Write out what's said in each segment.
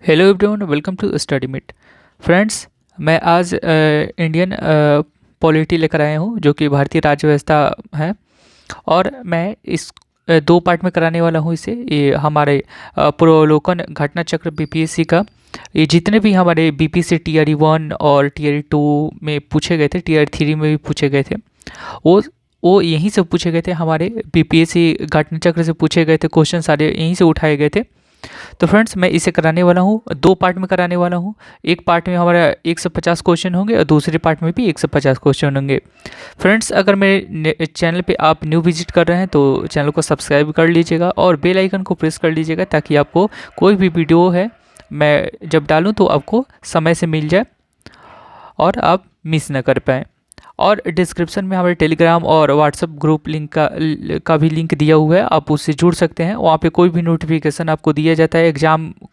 Hello everyone, welcome to study मिट। Friends, मैं आज इंडियन पॉलिटी लेकर आया हूँ जो कि भारतीय राज्य व्यवस्था है। और मैं इस दो पार्ट में कराने वाला हूँ इसे। ये हमारे पूर्वावलोकन घटना चक्र बीपीएससी का। ये जितने भी हमारे बीपीएससी टीआर 1 और टीआर 2 में पूछे गए थे, टीआर 3 में भी पूछे गए थे, वो वो यहीं से पूछे गए थे। हमारे बीपीएससी घटना चक्र से पूछे गए थे, क्वेश्चन सारे यहीं से उठाए गए थे। तो फ्रेंड्स, मैं इसे कराने वाला हूँ, दो पार्ट में कराने वाला हूँ। एक पार्ट में हमारा 150 क्वेश्चन होंगे और दूसरे पार्ट में भी 150 क्वेश्चन होंगे। फ्रेंड्स, अगर मेरे चैनल पे आप न्यू विजिट कर रहे हैं तो चैनल को सब्सक्राइब कर लीजिएगा और बेल आइकन को प्रेस कर लीजिएगा ताकि आपको कोई भी वीडियो है मैं जब डालूँ तो आपको समय से मिल जाए और आप मिस ना कर पाएँ। और डिस्क्रिप्शन में हमारे टेलीग्राम और व्हाट्सएप ग्रुप लिंक का भी लिंक दिया हुआ है, आप उससे जुड़ सकते हैं। वहाँ पे कोई भी नोटिफिकेशन आपको दिया जाता है,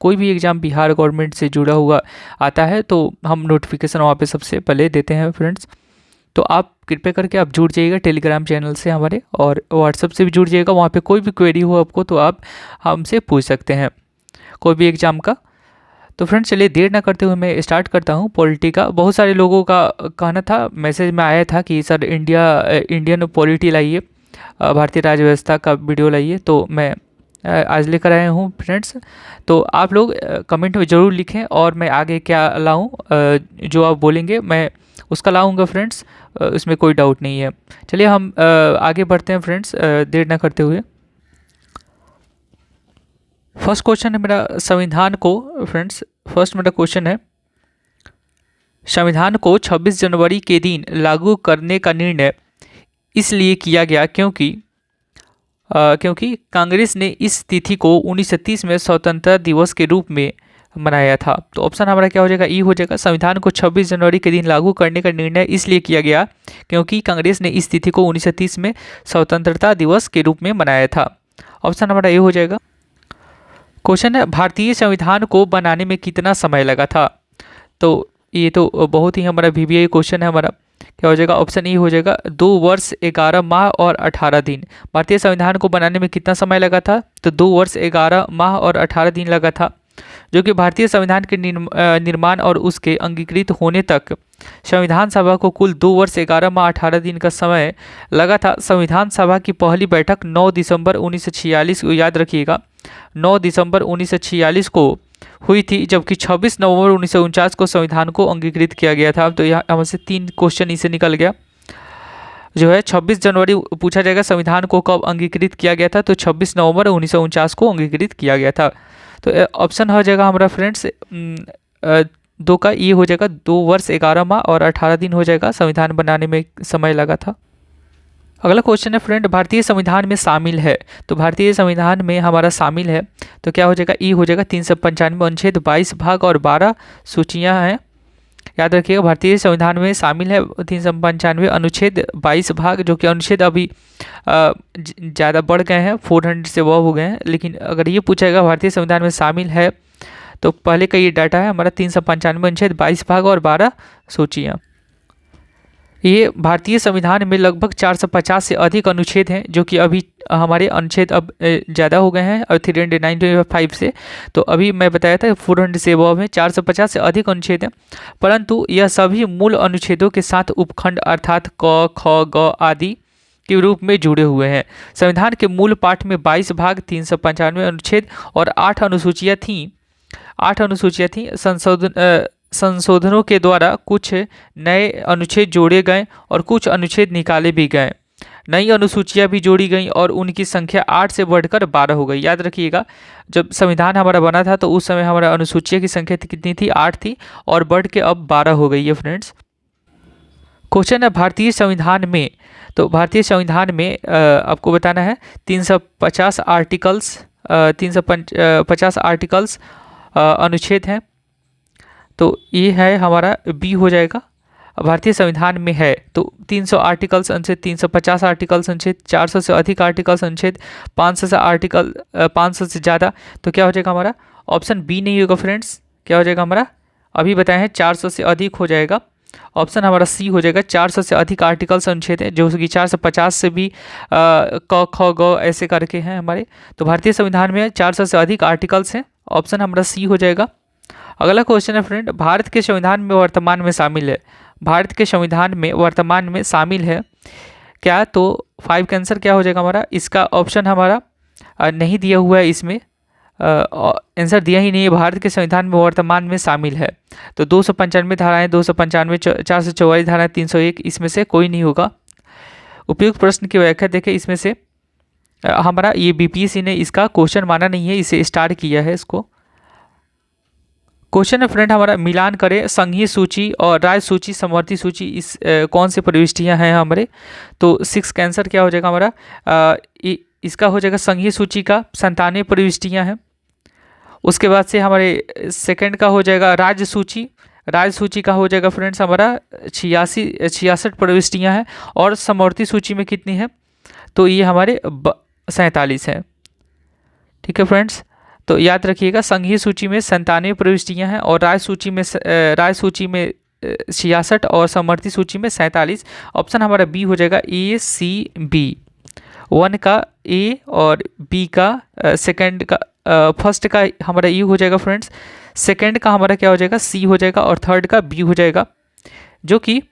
कोई भी एग्ज़ाम बिहार गवर्नमेंट से जुड़ा हुआ आता है तो हम नोटिफिकेशन वहाँ पे सबसे पहले देते हैं फ्रेंड्स। तो आप कृपया करके आप जुड़ जाइएगा टेलीग्राम चैनल से हमारे, और व्हाट्सएप से भी जुड़ जाइएगा। वहाँ पर कोई भी क्वेरी हो आपको तो आप हमसे पूछ सकते हैं कोई भी एग्ज़ाम का। तो फ्रेंड्स, चलिए देर ना करते हुए मैं स्टार्ट करता हूँ पॉलिटी का। बहुत सारे लोगों का कहना था, मैसेज में आया था कि सर इंडियन पॉलिटी लाइए, भारतीय राज्य व्यवस्था का वीडियो लाइए। तो मैं आज लेकर आया हूँ फ्रेंड्स। तो आप लोग कमेंट में ज़रूर लिखें और मैं आगे क्या लाऊं, जो आप बोलेंगे मैं उसका लाऊंगा फ्रेंड्स, इसमें कोई डाउट नहीं है। चलिए हम आगे बढ़ते हैं फ्रेंड्स, देर ना करते हुए। फर्स्ट क्वेश्चन है मेरा संविधान को। फ्रेंड्स, फर्स्ट मेरा क्वेश्चन है, संविधान को 26 जनवरी के दिन लागू करने का निर्णय इसलिए किया गया क्योंकि कांग्रेस ने इस तिथि को 1930 में स्वतंत्रता दिवस के रूप में मनाया था। तो ऑप्शन हमारा क्या हो जाएगा? ई हो जाएगा। संविधान को 26 जनवरी के दिन लागू करने का निर्णय इसलिए किया गया क्योंकि कांग्रेस ने इस तिथि को 1930 में स्वतंत्रता दिवस के रूप में मनाया था। ऑप्शन हमारा ए हो जाएगा। क्वेश्चन है, भारतीय संविधान को बनाने में कितना समय लगा था? तो ये तो बहुत ही हमारा वीवीआई क्वेश्चन है हमारा। क्या हो जाएगा? ऑप्शन ई हो जाएगा, 2 वर्ष 11 माह और 18 दिन। भारतीय संविधान को बनाने में कितना समय लगा था? तो 2 वर्ष 11 माह और 18 दिन लगा था, जो कि भारतीय संविधान के निर्माण और उसके अंगीकृत होने तक संविधान सभा को कुल 2 वर्ष 11 माह 18 दिन का समय लगा था। संविधान सभा की पहली बैठक 9 दिसंबर 1946 को, याद रखिएगा, 9 दिसंबर 1946 को हुई थी, जबकि 26 नवंबर 1949 को संविधान को अंगीकृत किया गया था। तो यहाँ हमसे 3 क्वेश्चन इसे निकल गया। जो है 26 जनवरी पूछा जाएगा संविधान को कब अंगीकृत किया गया था, तो 26 नवंबर 1949 को अंगीकृत किया गया था। तो ऑप्शन हो जाएगा हमारा फ्रेंड्स दो का ये हो जाएगा, 2 वर्ष 11 माह और 18 दिन हो जाएगा संविधान बनाने में समय लगा था। अगला क्वेश्चन है फ्रेंड, भारतीय संविधान में शामिल है। तो भारतीय संविधान में हमारा शामिल है तो क्या हो जाएगा? ई हो जाएगा। 395 अनुच्छेद, 22 भाग और 12 सूचियां हैं। याद रखिएगा, भारतीय संविधान में शामिल है 395 अनुच्छेद, 22 भाग, जो कि अनुच्छेद अभी ज़्यादा बढ़ गए हैं, 400 से अबव हो गए हैं। लेकिन अगर ये पूछेगा भारतीय संविधान में शामिल है तो पहले का ये डाटा है हमारा 395 अनुच्छेद, 22 भाग और 12 सूचियाँ। ये भारतीय संविधान में लगभग 450 से अधिक अनुच्छेद हैं, जो कि अभी हमारे अनुच्छेद अब ज़्यादा हो गए हैं और 395 से। तो अभी मैं बताया था 400 से अबव है, 450 से अधिक अनुच्छेद हैं, परंतु यह सभी मूल अनुच्छेदों के साथ उपखंड अर्थात क, ख, ग आदि के रूप में जुड़े हुए हैं। संविधान के मूल पाठ में 22 भाग, 395 अनुच्छेद और 8 अनुसूचियाँ थीं। 8 अनुसूचियाँ थीं। संशोधनों के द्वारा कुछ नए अनुच्छेद जोड़े गए और कुछ अनुच्छेद निकाले भी गए। नई अनुसूचियां भी जोड़ी गई और उनकी संख्या 8 से बढ़कर 12 हो गई। याद रखिएगा, जब संविधान हमारा बना था तो उस समय हमारा अनुसूचिया की संख्या कितनी थी? 8 थी और बढ़ के अब 12 हो गई है फ्रेंड्स। क्वेश्चन है, भारतीय संविधान में, तो भारतीय संविधान में आपको बताना है 350 आर्टिकल्स, 350 आर्टिकल्स अनुच्छेद हैं। तो ये है हमारा बी हो जाएगा। भारतीय संविधान में है तो 300 आर्टिकल्स अनुच्छेद, 350 आर्टिकल्स अनुच्छेद, 400 से अधिक आर्टिकल्स अनुच्छेद, 500 से आर्टिकल, 500 से ज़्यादा। तो क्या हो जाएगा हमारा? ऑप्शन बी नहीं होगा फ्रेंड्स। क्या हो जाएगा हमारा? अभी बताए हैं 400 से अधिक हो जाएगा। ऑप्शन हमारा सी हो जाएगा। 400 से अधिक आर्टिकल्स अनुच्छेद है, जो कि 450 से भी क, ख, ग ऐसे करके हैं हमारे। तो भारतीय संविधान में 400 से अधिक आर्टिकल्स हैं। ऑप्शन हमारा सी हो जाएगा। अगला क्वेश्चन है फ्रेंड, भारत के संविधान में वर्तमान में शामिल है, भारत के संविधान में वर्तमान में शामिल है क्या? तो 5 का आंसर क्या हो जाएगा हमारा? इसका ऑप्शन हमारा नहीं दिया हुआ है, इसमें आंसर दिया ही नहीं है, भारत के संविधान में वर्तमान में शामिल है। तो 295 धाराएं, 295, 444 धाराएं, 301, इसमें से कोई नहीं होगा। उपयुक्त प्रश्न की व्याख्या देखें, इसमें से हमारा ये बीपीएससी ने इसका क्वेश्चन माना नहीं है, इसे स्टार्ट किया है इसको। क्वेश्चन है फ्रेंड हमारा, मिलान करें संघीय सूची और राज्य सूची, समवर्ती सूची, इस कौन से प्रविष्टियां हैं हमारे? तो 6 का आंसर क्या हो जाएगा हमारा? इसका हो जाएगा संघीय सूची का 97 प्रविष्टियां हैं। उसके बाद से हमारे सेकंड का हो जाएगा राज्य सूची, राज्य सूची का हो जाएगा फ्रेंड्स हमारा 66 प्रविष्टियां हैं। और समवर्ती सूची में कितनी है? तो ये हमारे 47 हैं। ठीक है फ्रेंड्स, तो याद रखिएगा, संघीय सूची में 97 प्रविष्टियां हैं और राज्य सूची में 66 और समवर्ती सूची में 47। ऑप्शन हमारा बी हो जाएगा, ए सी बी। 1 का ए और बी का सेकंड का फर्स्ट का हमारा ई हो जाएगा फ्रेंड्स, सेकंड का हमारा क्या हो जाएगा? सी हो जाएगा और थर्ड का बी हो जाएगा। जो कि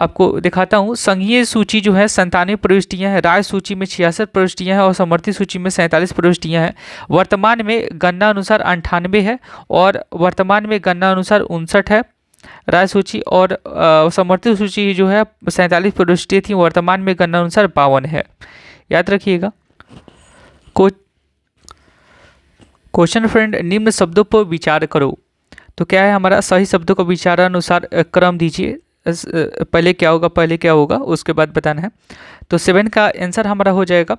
आपको दिखाता हूँ, संघीय सूची जो है 97 प्रविष्टियाँ हैं, राज्य सूची में 66 प्रविष्टियाँ हैं और समवर्ती सूची में 47 प्रविष्टियाँ हैं। वर्तमान में गणना अनुसार 98 है और वर्तमान में गणना अनुसार 59 है राज्य सूची, और समवर्ती सूची जो है 47 प्रविष्टियाँ थी, वर्तमान में गणना अनुसार 52 है। याद रखिएगा। क्वेश्चन फ्रेंड, निम्न शब्दों पर विचार करो। तो क्या है हमारा? सही शब्दों को विचारानुसार क्रम दीजिए, पहले क्या होगा, पहले क्या होगा, उसके बाद बताना है। तो 7 का आंसर हमारा हो जाएगा,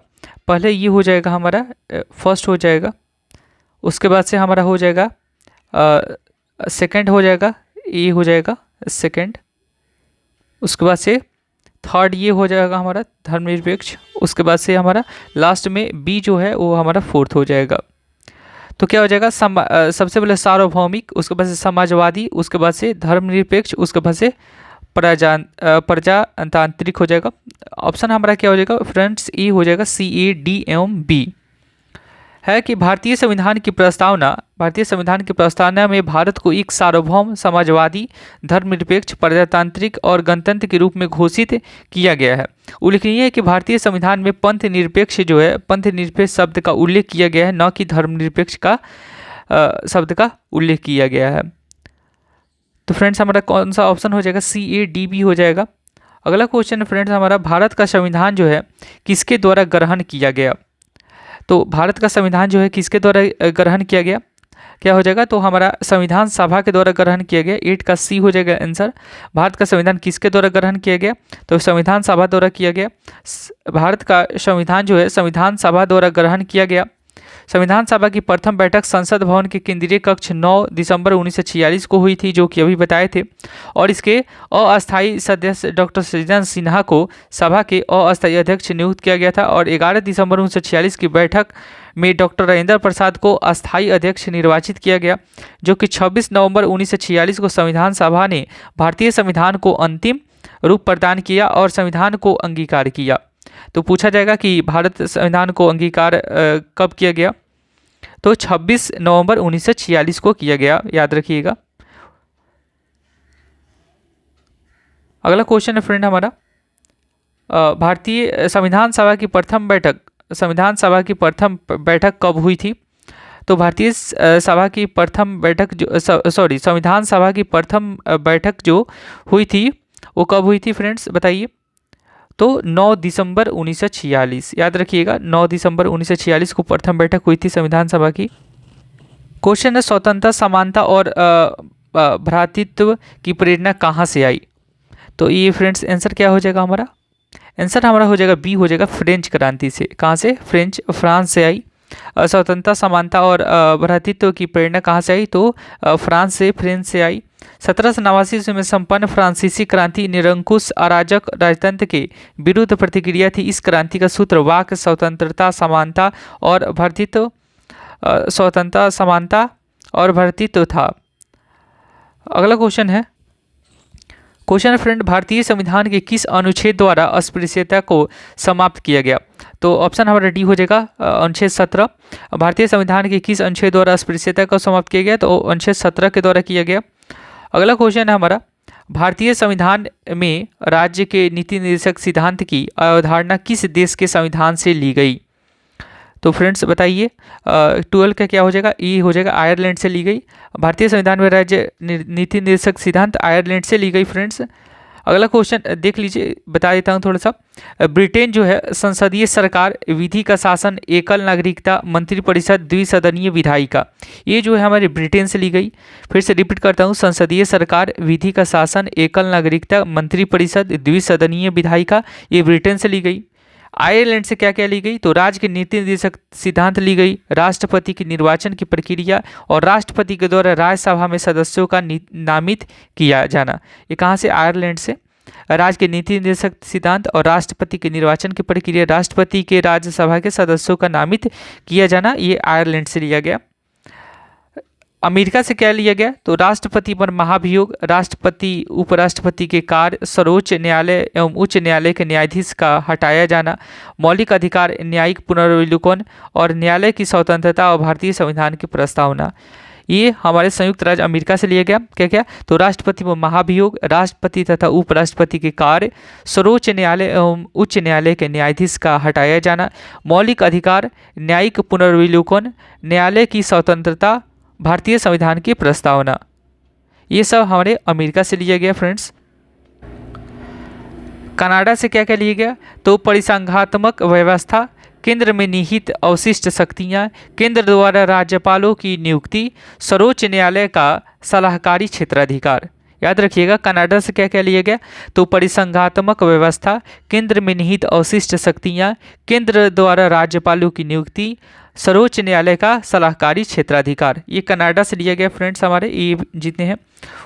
पहले ये हो जाएगा हमारा फर्स्ट हो जाएगा, उसके बाद से हमारा हो जाएगा सेकंड हो जाएगा, ये हो जाएगा सेकंड, उसके बाद से थर्ड ये हो जाएगा हमारा धर्मनिरपेक्ष, उसके बाद से हमारा लास्ट में बी जो है वो हमारा फोर्थ हो जाएगा। तो क्या हो जाएगा? सबसे पहले सार्वभौमिक, उसके बाद से समाजवादी, उसके बाद से धर्मनिरपेक्ष, उसके बाद से प्रजातांत्रिक हो जाएगा। ऑप्शन हमारा क्या हो जाएगा फ्रेंड्स? ई हो जाएगा, सी ए डी एवं बी। है कि भारतीय संविधान की प्रस्तावना में भारत को एक सार्वभौम, समाजवादी, धर्मनिरपेक्ष, प्रजातांत्रिक और गणतंत्र के रूप में घोषित किया गया है। उल्लेखनीय है कि भारतीय संविधान में पंथ निरपेक्ष जो है, पंथ निरपेक्ष शब्द का उल्लेख किया गया है, न कि धर्मनिरपेक्ष का शब्द का उल्लेख किया गया है। तो फ्रेंड्स हमारा कौन सा ऑप्शन हो जाएगा? सी ए डी बी हो जाएगा। अगला क्वेश्चन फ्रेंड्स हमारा, भारत का संविधान जो है किसके द्वारा ग्रहण किया गया? तो भारत का संविधान जो है किसके द्वारा ग्रहण किया गया? क्या हो जाएगा? तो हमारा संविधान सभा के द्वारा ग्रहण किया गया। 8 का सी हो जाएगा आंसर। भारत का संविधान किसके द्वारा ग्रहण किया गया? तो संविधान सभा द्वारा किया गया। भारत का संविधान जो है संविधान सभा द्वारा ग्रहण किया गया। संविधान सभा की प्रथम बैठक संसद भवन के केंद्रीय कक्ष 9 दिसंबर 1946 को हुई थी, जो कि अभी बताए थे। और इसके अस्थायी सदस्य डॉक्टर सृजन सिन्हा को सभा के अस्थायी अध्यक्ष नियुक्त किया गया था। और 11 दिसंबर 1946 की बैठक में डॉक्टर राजेंद्र प्रसाद को अस्थायी अध्यक्ष निर्वाचित किया गया, जो कि 26 नवंबर 1946 को संविधान सभा ने भारतीय संविधान को अंतिम रूप प्रदान किया और संविधान को अंगीकार किया। तो पूछा जाएगा कि भारत संविधान को अंगीकार कब किया गया? तो 26 नवंबर 1946 को किया गया, याद रखिएगा। अगला क्वेश्चन है फ्रेंड हमारा, भारतीय संविधान सभा की प्रथम बैठक कब हुई थी? तो भारतीय सभा की प्रथम बैठक जो संविधान सभा की प्रथम बैठक जो हुई थी वो कब हुई थी फ्रेंड्स, बताइए। तो 9 दिसंबर 1946, याद रखिएगा, 9 दिसंबर 1946 को प्रथम बैठक हुई थी संविधान सभा की। क्वेश्चन है, स्वतंत्रता, समानता और भ्रातृत्व की प्रेरणा कहाँ से आई? तो ये फ्रेंड्स आंसर क्या हो जाएगा हमारा? आंसर हमारा हो जाएगा बी हो जाएगा, फ्रेंच क्रांति से। कहाँ से? फ्रांस से आई। स्वतंत्रता, समानता और भ्रातृत्व की प्रेरणा कहाँ से आई? तो फ्रांस से आई। 1789 में संपन्न फ्रांसीसी क्रांति निरंकुश अराजक राजतंत्र के विरुद्ध प्रतिक्रिया थी। इस क्रांति का सूत्र वाक्य स्वतंत्रता, समानता और भ्रातृत्व, स्वतंत्रता, समानता और भ्रातृत्व था। अगला क्वेश्चन है, क्वेश्चन है फ्रेंड, भारतीय संविधान के किस अनुच्छेद द्वारा अस्पृश्यता को समाप्त किया गया? तो ऑप्शन हमारा डी हो जाएगा अनुच्छेद 17। भारतीय संविधान के किस अनुच्छेद द्वारा अस्पृश्यता को समाप्त किया गया? तो अनुच्छेद 17 के द्वारा किया गया। अगला क्वेश्चन है हमारा, भारतीय संविधान में राज्य के नीति निर्देशक सिद्धांत की अवधारणा किस देश के संविधान से ली गई? तो फ्रेंड्स बताइए, 12 का क्या हो जाएगा? ई हो जाएगा, आयरलैंड से ली गई। भारतीय संविधान में राज्य नीति निर्देशक सिद्धांत आयरलैंड से ली गई फ्रेंड्स। अगला क्वेश्चन देख लीजिए, बता देता हूँ थोड़ा सा। ब्रिटेन जो है संसदीय सरकार, विधि का शासन, एकल नागरिकता, मंत्रिपरिषद, द्विसदनीय विधायिका, ये जो है हमारे ब्रिटेन से ली गई। फिर से रिपीट करता हूँ, संसदीय सरकार, विधि का शासन, एकल नागरिकता, मंत्रिपरिषद, द्विसदनीय विधायिका, ये ब्रिटेन से ली गई। आयरलैंड से क्या क्या ली गई? तो राज्य के नीति निर्देशक सिद्धांत ली गई, राष्ट्रपति के निर्वाचन की प्रक्रिया और राष्ट्रपति के द्वारा राज्यसभा में सदस्यों का नामित किया जाना। ये कहाँ से? आयरलैंड से। राज्य के नीति निर्देशक सिद्धांत और राष्ट्रपति के निर्वाचन की प्रक्रिया, राष्ट्रपति के राज्यसभा के सदस्यों का नामित किया जाना, ये आयरलैंड से लिया गया। अमेरिका से क्या लिया गया? तो राष्ट्रपति पर महाभियोग, राष्ट्रपति उपराष्ट्रपति के कार्य, सर्वोच्च न्यायालय एवं उच्च न्यायालय के न्यायाधीश का हटाया जाना, मौलिक अधिकार, न्यायिक पुनर्विलोकन और न्यायालय की स्वतंत्रता और भारतीय संविधान की प्रस्तावना, ये हमारे संयुक्त राज्य अमेरिका से लिया गया। क्या क्या? तो राष्ट्रपति पर महाभियोग, राष्ट्रपति तथा उपराष्ट्रपति के कार्य, सर्वोच्च न्यायालय एवं उच्च न्यायालय के न्यायाधीश का हटाया जाना, मौलिक अधिकार, न्यायिक पुनर्विलोकन, न्यायालय की स्वतंत्रता, भारतीय संविधान की प्रस्तावना, ये सब हमारे अमेरिका से लिया गया फ्रेंड्स। कनाडा से क्या क्या लिया गया? तो परिसंघात्मक व्यवस्था, केंद्र में निहित अवशिष्ट शक्तियां, केंद्र द्वारा राज्यपालों की नियुक्ति, सर्वोच्च न्यायालय का सलाहकारी क्षेत्राधिकार। याद रखिएगा, कनाडा से क्या क्या लिया गया? तो परिसंघात्मक व्यवस्था, केंद्र में निहित अवशिष्ट शक्तियां, केंद्र द्वारा राज्यपालों की नियुक्ति, सर्वोच्च न्यायालय का सलाहकारी क्षेत्राधिकार, ये कनाडा से लिया गया फ्रेंड्स हमारे, ये जितने हैं।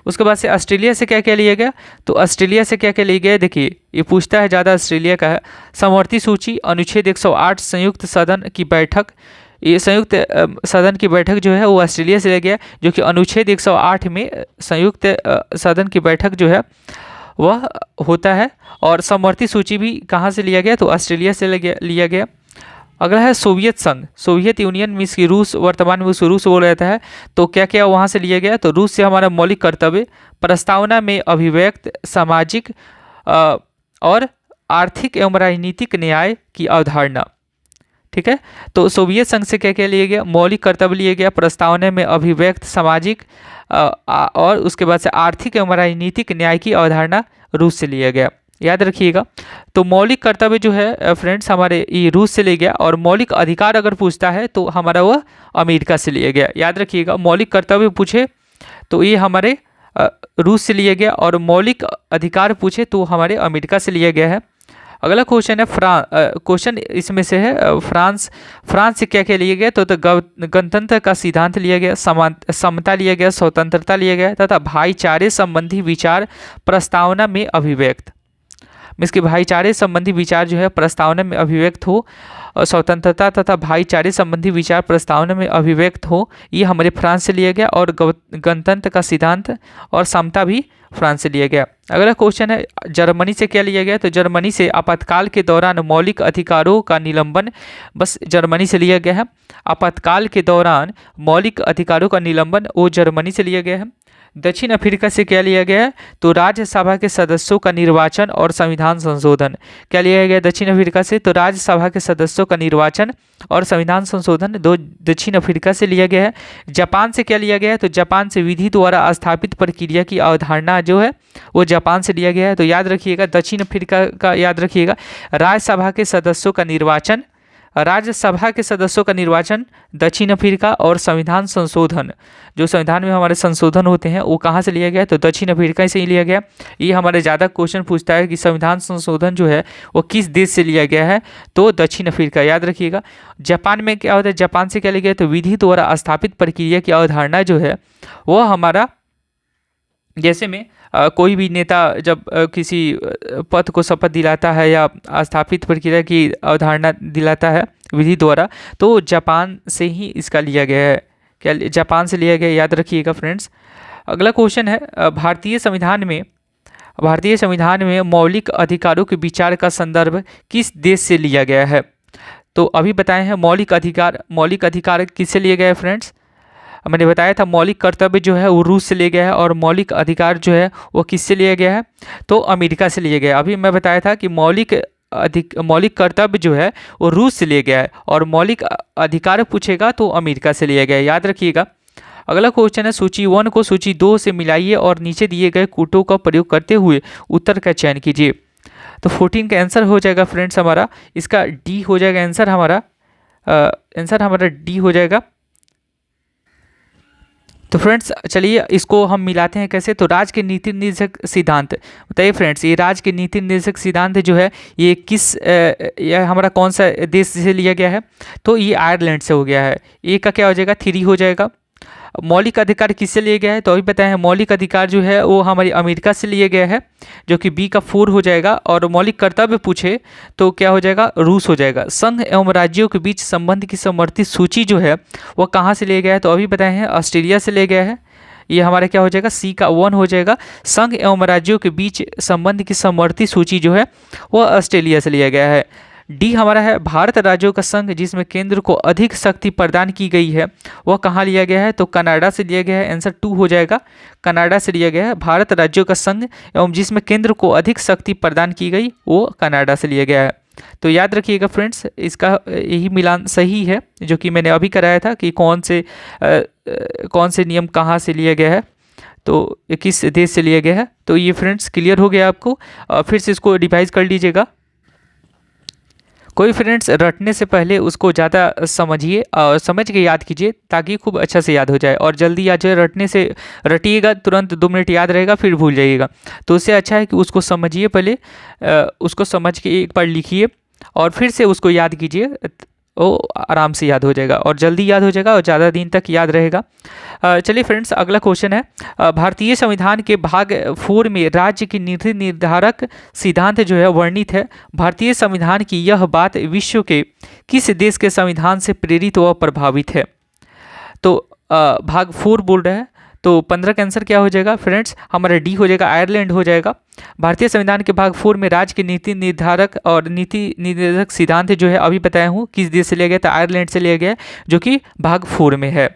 उसके बाद से ऑस्ट्रेलिया से क्या क्या लिया गया? तो ऑस्ट्रेलिया से क्या क्या लिया गया? देखिए, ये पूछता है ज़्यादा ऑस्ट्रेलिया का है। समवर्ती सूची, अनुच्छेद 108, संयुक्त सदन की बैठक, ये संयुक्त सदन की बैठक जो है वो ऑस्ट्रेलिया से लिया गया, जो कि अनुच्छेद 108 में संयुक्त सदन की बैठक जो है वह होता है। और समवर्ती सूची भी कहाँ से लिया गया? तो ऑस्ट्रेलिया से लिया गया। अगला है सोवियत संघ, सोवियत यूनियन मीन्स की रूस, वर्तमान में उसको रूस बोला जाता है। तो क्या क्या वहाँ से लिया गया? तो रूस से हमारा मौलिक कर्तव्य, प्रस्तावना में अभिव्यक्त सामाजिक और आर्थिक एवं राजनीतिक न्याय की अवधारणा। ठीक है, तो सोवियत संघ से क्या क्या लिया गया? मौलिक कर्तव्य लिया गया, प्रस्तावना में अभिव्यक्त सामाजिक और उसके बाद से आर्थिक एवं राजनीतिक न्याय की अवधारणा रूस से लिया गया। याद रखिएगा, तो मौलिक कर्तव्य जो है फ्रेंड्स हमारे ये रूस से लिया गया, और मौलिक अधिकार अगर पूछता है तो हमारा वह अमेरिका से लिया गया। याद रखिएगा, मौलिक कर्तव्य पूछे तो ये हमारे रूस से लिया गया, और मौलिक अधिकार पूछे तो हमारे अमेरिका से लिया गया है। अगला क्वेश्चन है क्वेश्चन इसमें से है फ्रांस से क्या क्या लिया गया? तो गणतंत्र का सिद्धांत लिया गया, समता लिया गया, स्वतंत्रता लिया गया तथा भाईचारे संबंधी विचार प्रस्तावना में अभिव्यक्त। मीन्स कि भाईचारे संबंधी विचार जो है प्रस्तावना में अभिव्यक्त हो, और स्वतंत्रता तथा भाईचारे संबंधी विचार प्रस्तावना में अभिव्यक्त हो, ये हमारे फ्रांस से लिया गया। और गणतंत्र का सिद्धांत और समता भी फ्रांस से लिया गया। अगला क्वेश्चन है जर्मनी से क्या लिया गया? तो जर्मनी से आपातकाल के दौरान मौलिक अधिकारों का निलंबन, बस जर्मनी से लिया गया है। आपातकाल के दौरान मौलिक अधिकारों का निलंबन, वो जर्मनी से लिया गया है। दक्षिण अफ्रीका से क्या लिया गया है? तो राज्यसभा के सदस्यों का निर्वाचन और संविधान संशोधन। क्या लिया गया दक्षिण अफ्रीका से? तो राज्यसभा के सदस्यों का निर्वाचन और संविधान संशोधन दक्षिण अफ्रीका से लिया गया है। जापान से क्या लिया गया है? तो जापान से विधि द्वारा स्थापित प्रक्रिया की अवधारणा जो है वो जापान से लिया गया है। तो याद रखिएगा, दक्षिण अफ्रीका का याद रखिएगा, राज्यसभा के सदस्यों का निर्वाचन, राज्यसभा के सदस्यों का निर्वाचन दक्षिण अफ्रीका, और संविधान संशोधन, जो संविधान में हमारे संशोधन होते हैं वो कहाँ से लिया गया? तो दक्षिण अफ्रीका से ही लिया गया। ये हमारे ज़्यादा क्वेश्चन पूछता है कि संविधान संशोधन जो है वो किस देश से लिया गया है? तो दक्षिण अफ्रीका। याद रखिएगा, जापान में क्या होता है? जापान से क्या लिया गया? तो विधि द्वारा स्थापित प्रक्रिया की अवधारणा जो है वो हमारा, जैसे में कोई भी नेता जब किसी पद को शपथ दिलाता है या स्थापित प्रक्रिया की अवधारणा दिलाता है विधि द्वारा, तो जापान से ही इसका लिया गया है। क्या जापान से लिया गया? याद रखिएगा फ्रेंड्स। अगला क्वेश्चन है भारतीय संविधान में भारतीय संविधान में मौलिक अधिकारों के विचार का संदर्भ किस देश से लिया गया है? तो अभी बताए हैं मौलिक अधिकार किससे लिए गए हैं फ्रेंड्स? मैंने बताया था मौलिक कर्तव्य जो है वो रूस से लिया गया है, और मौलिक अधिकार जो है वो किससे लिया गया है? तो अमेरिका से लिया गया है। अभी मैं बताया था कि मौलिक कर्तव्य जो है वो रूस से लिया गया है, और मौलिक अधिकार पूछेगा तो अमेरिका से लिया गया है, याद रखिएगा। अगला क्वेश्चन है, सूची 1 को सूची 2 से मिलाइए और नीचे दिए गए कूटों का प्रयोग करते हुए उत्तर का चयन कीजिए। तो 14 का आंसर हो जाएगा फ्रेंड्स हमारा, इसका डी हो जाएगा आंसर हमारा डी हो जाएगा। तो फ्रेंड्स चलिए इसको हम मिलाते हैं कैसे। तो राज्य के नीति निर्देशक सिद्धांत बताइए फ्रेंड्स, ये राज्य के नीति निर्देशक सिद्धांत जो है ये यह हमारा कौन सा देश से लिया गया है? तो ये आयरलैंड से हो गया है। ए का क्या हो जाएगा? 3 हो जाएगा। मौलिक अधिकार किससे लिए गया है? तो अभी बताए हैं मौलिक अधिकार जो है वो हमारी अमेरिका से लिए गया है, जो कि बी का 4 हो जाएगा। और मौलिक कर्तव्य पूछे तो क्या हो जाएगा? रूस हो जाएगा। संघ एवं राज्यों के बीच संबंध की समवर्ती सूची जो है वह कहाँ से लिया गया है? तो अभी बताए हैं ऑस्ट्रेलिया से लिया गया है। ये हमारा क्या हो जाएगा? सी का 1 हो जाएगा। संघ एवं राज्यों के बीच संबंध की समवर्ती सूची जो है वह ऑस्ट्रेलिया से लिया गया है। डी हमारा है भारत राज्यों का संघ जिसमें केंद्र को अधिक शक्ति प्रदान की गई है, वह कहाँ लिया गया है? तो कनाडा से लिया गया है। आंसर 2 हो जाएगा, कनाडा से लिया गया है। भारत राज्यों का संघ एवं जिसमें केंद्र को अधिक शक्ति प्रदान की गई वो कनाडा से लिया गया है। तो याद रखिएगा फ्रेंड्स, इसका यही मिलान सही है जो कि मैंने अभी कराया था कि कौन से नियम कहाँ से लिया गया है, तो किस देश से लिया गया है। तो ये फ्रेंड्स क्लियर हो गया आपको। फिर से इसको रिवाइज कर लीजिएगा। कोई फ्रेंड्स रटने से पहले उसको ज़्यादा समझिए और समझ के याद कीजिए ताकि खूब अच्छा से याद हो जाए। और जल्दी याद जो है रटने से रटिएगा तुरंत 2 मिनट याद रहेगा फिर भूल जाइएगा। तो उससे अच्छा है कि उसको समझिए पहले, उसको समझ के एक बार लिखिए और फिर से उसको याद कीजिए, वो आराम से याद हो जाएगा और जल्दी याद हो जाएगा और ज़्यादा दिन तक याद रहेगा। चलिए फ्रेंड्स अगला क्वेश्चन है, भारतीय संविधान के भाग 4 में राज्य की नीति निर्धारक सिद्धांत जो है वर्णित है। भारतीय संविधान की यह बात विश्व के किस देश के संविधान से प्रेरित व प्रभावित है? तो भाग 4 बोल रहे हैं, तो 15 का आंसर क्या हो जाएगा फ्रेंड्स? हमारा डी हो जाएगा, आयरलैंड हो जाएगा। भारतीय संविधान के भाग 4 में राज्य के नीति निर्धारक और नीति निर्देशक सिद्धांत जो है अभी बताया हूँ किस देश से लिया गया था? आयरलैंड से लिया गया, जो कि भाग 4 में है।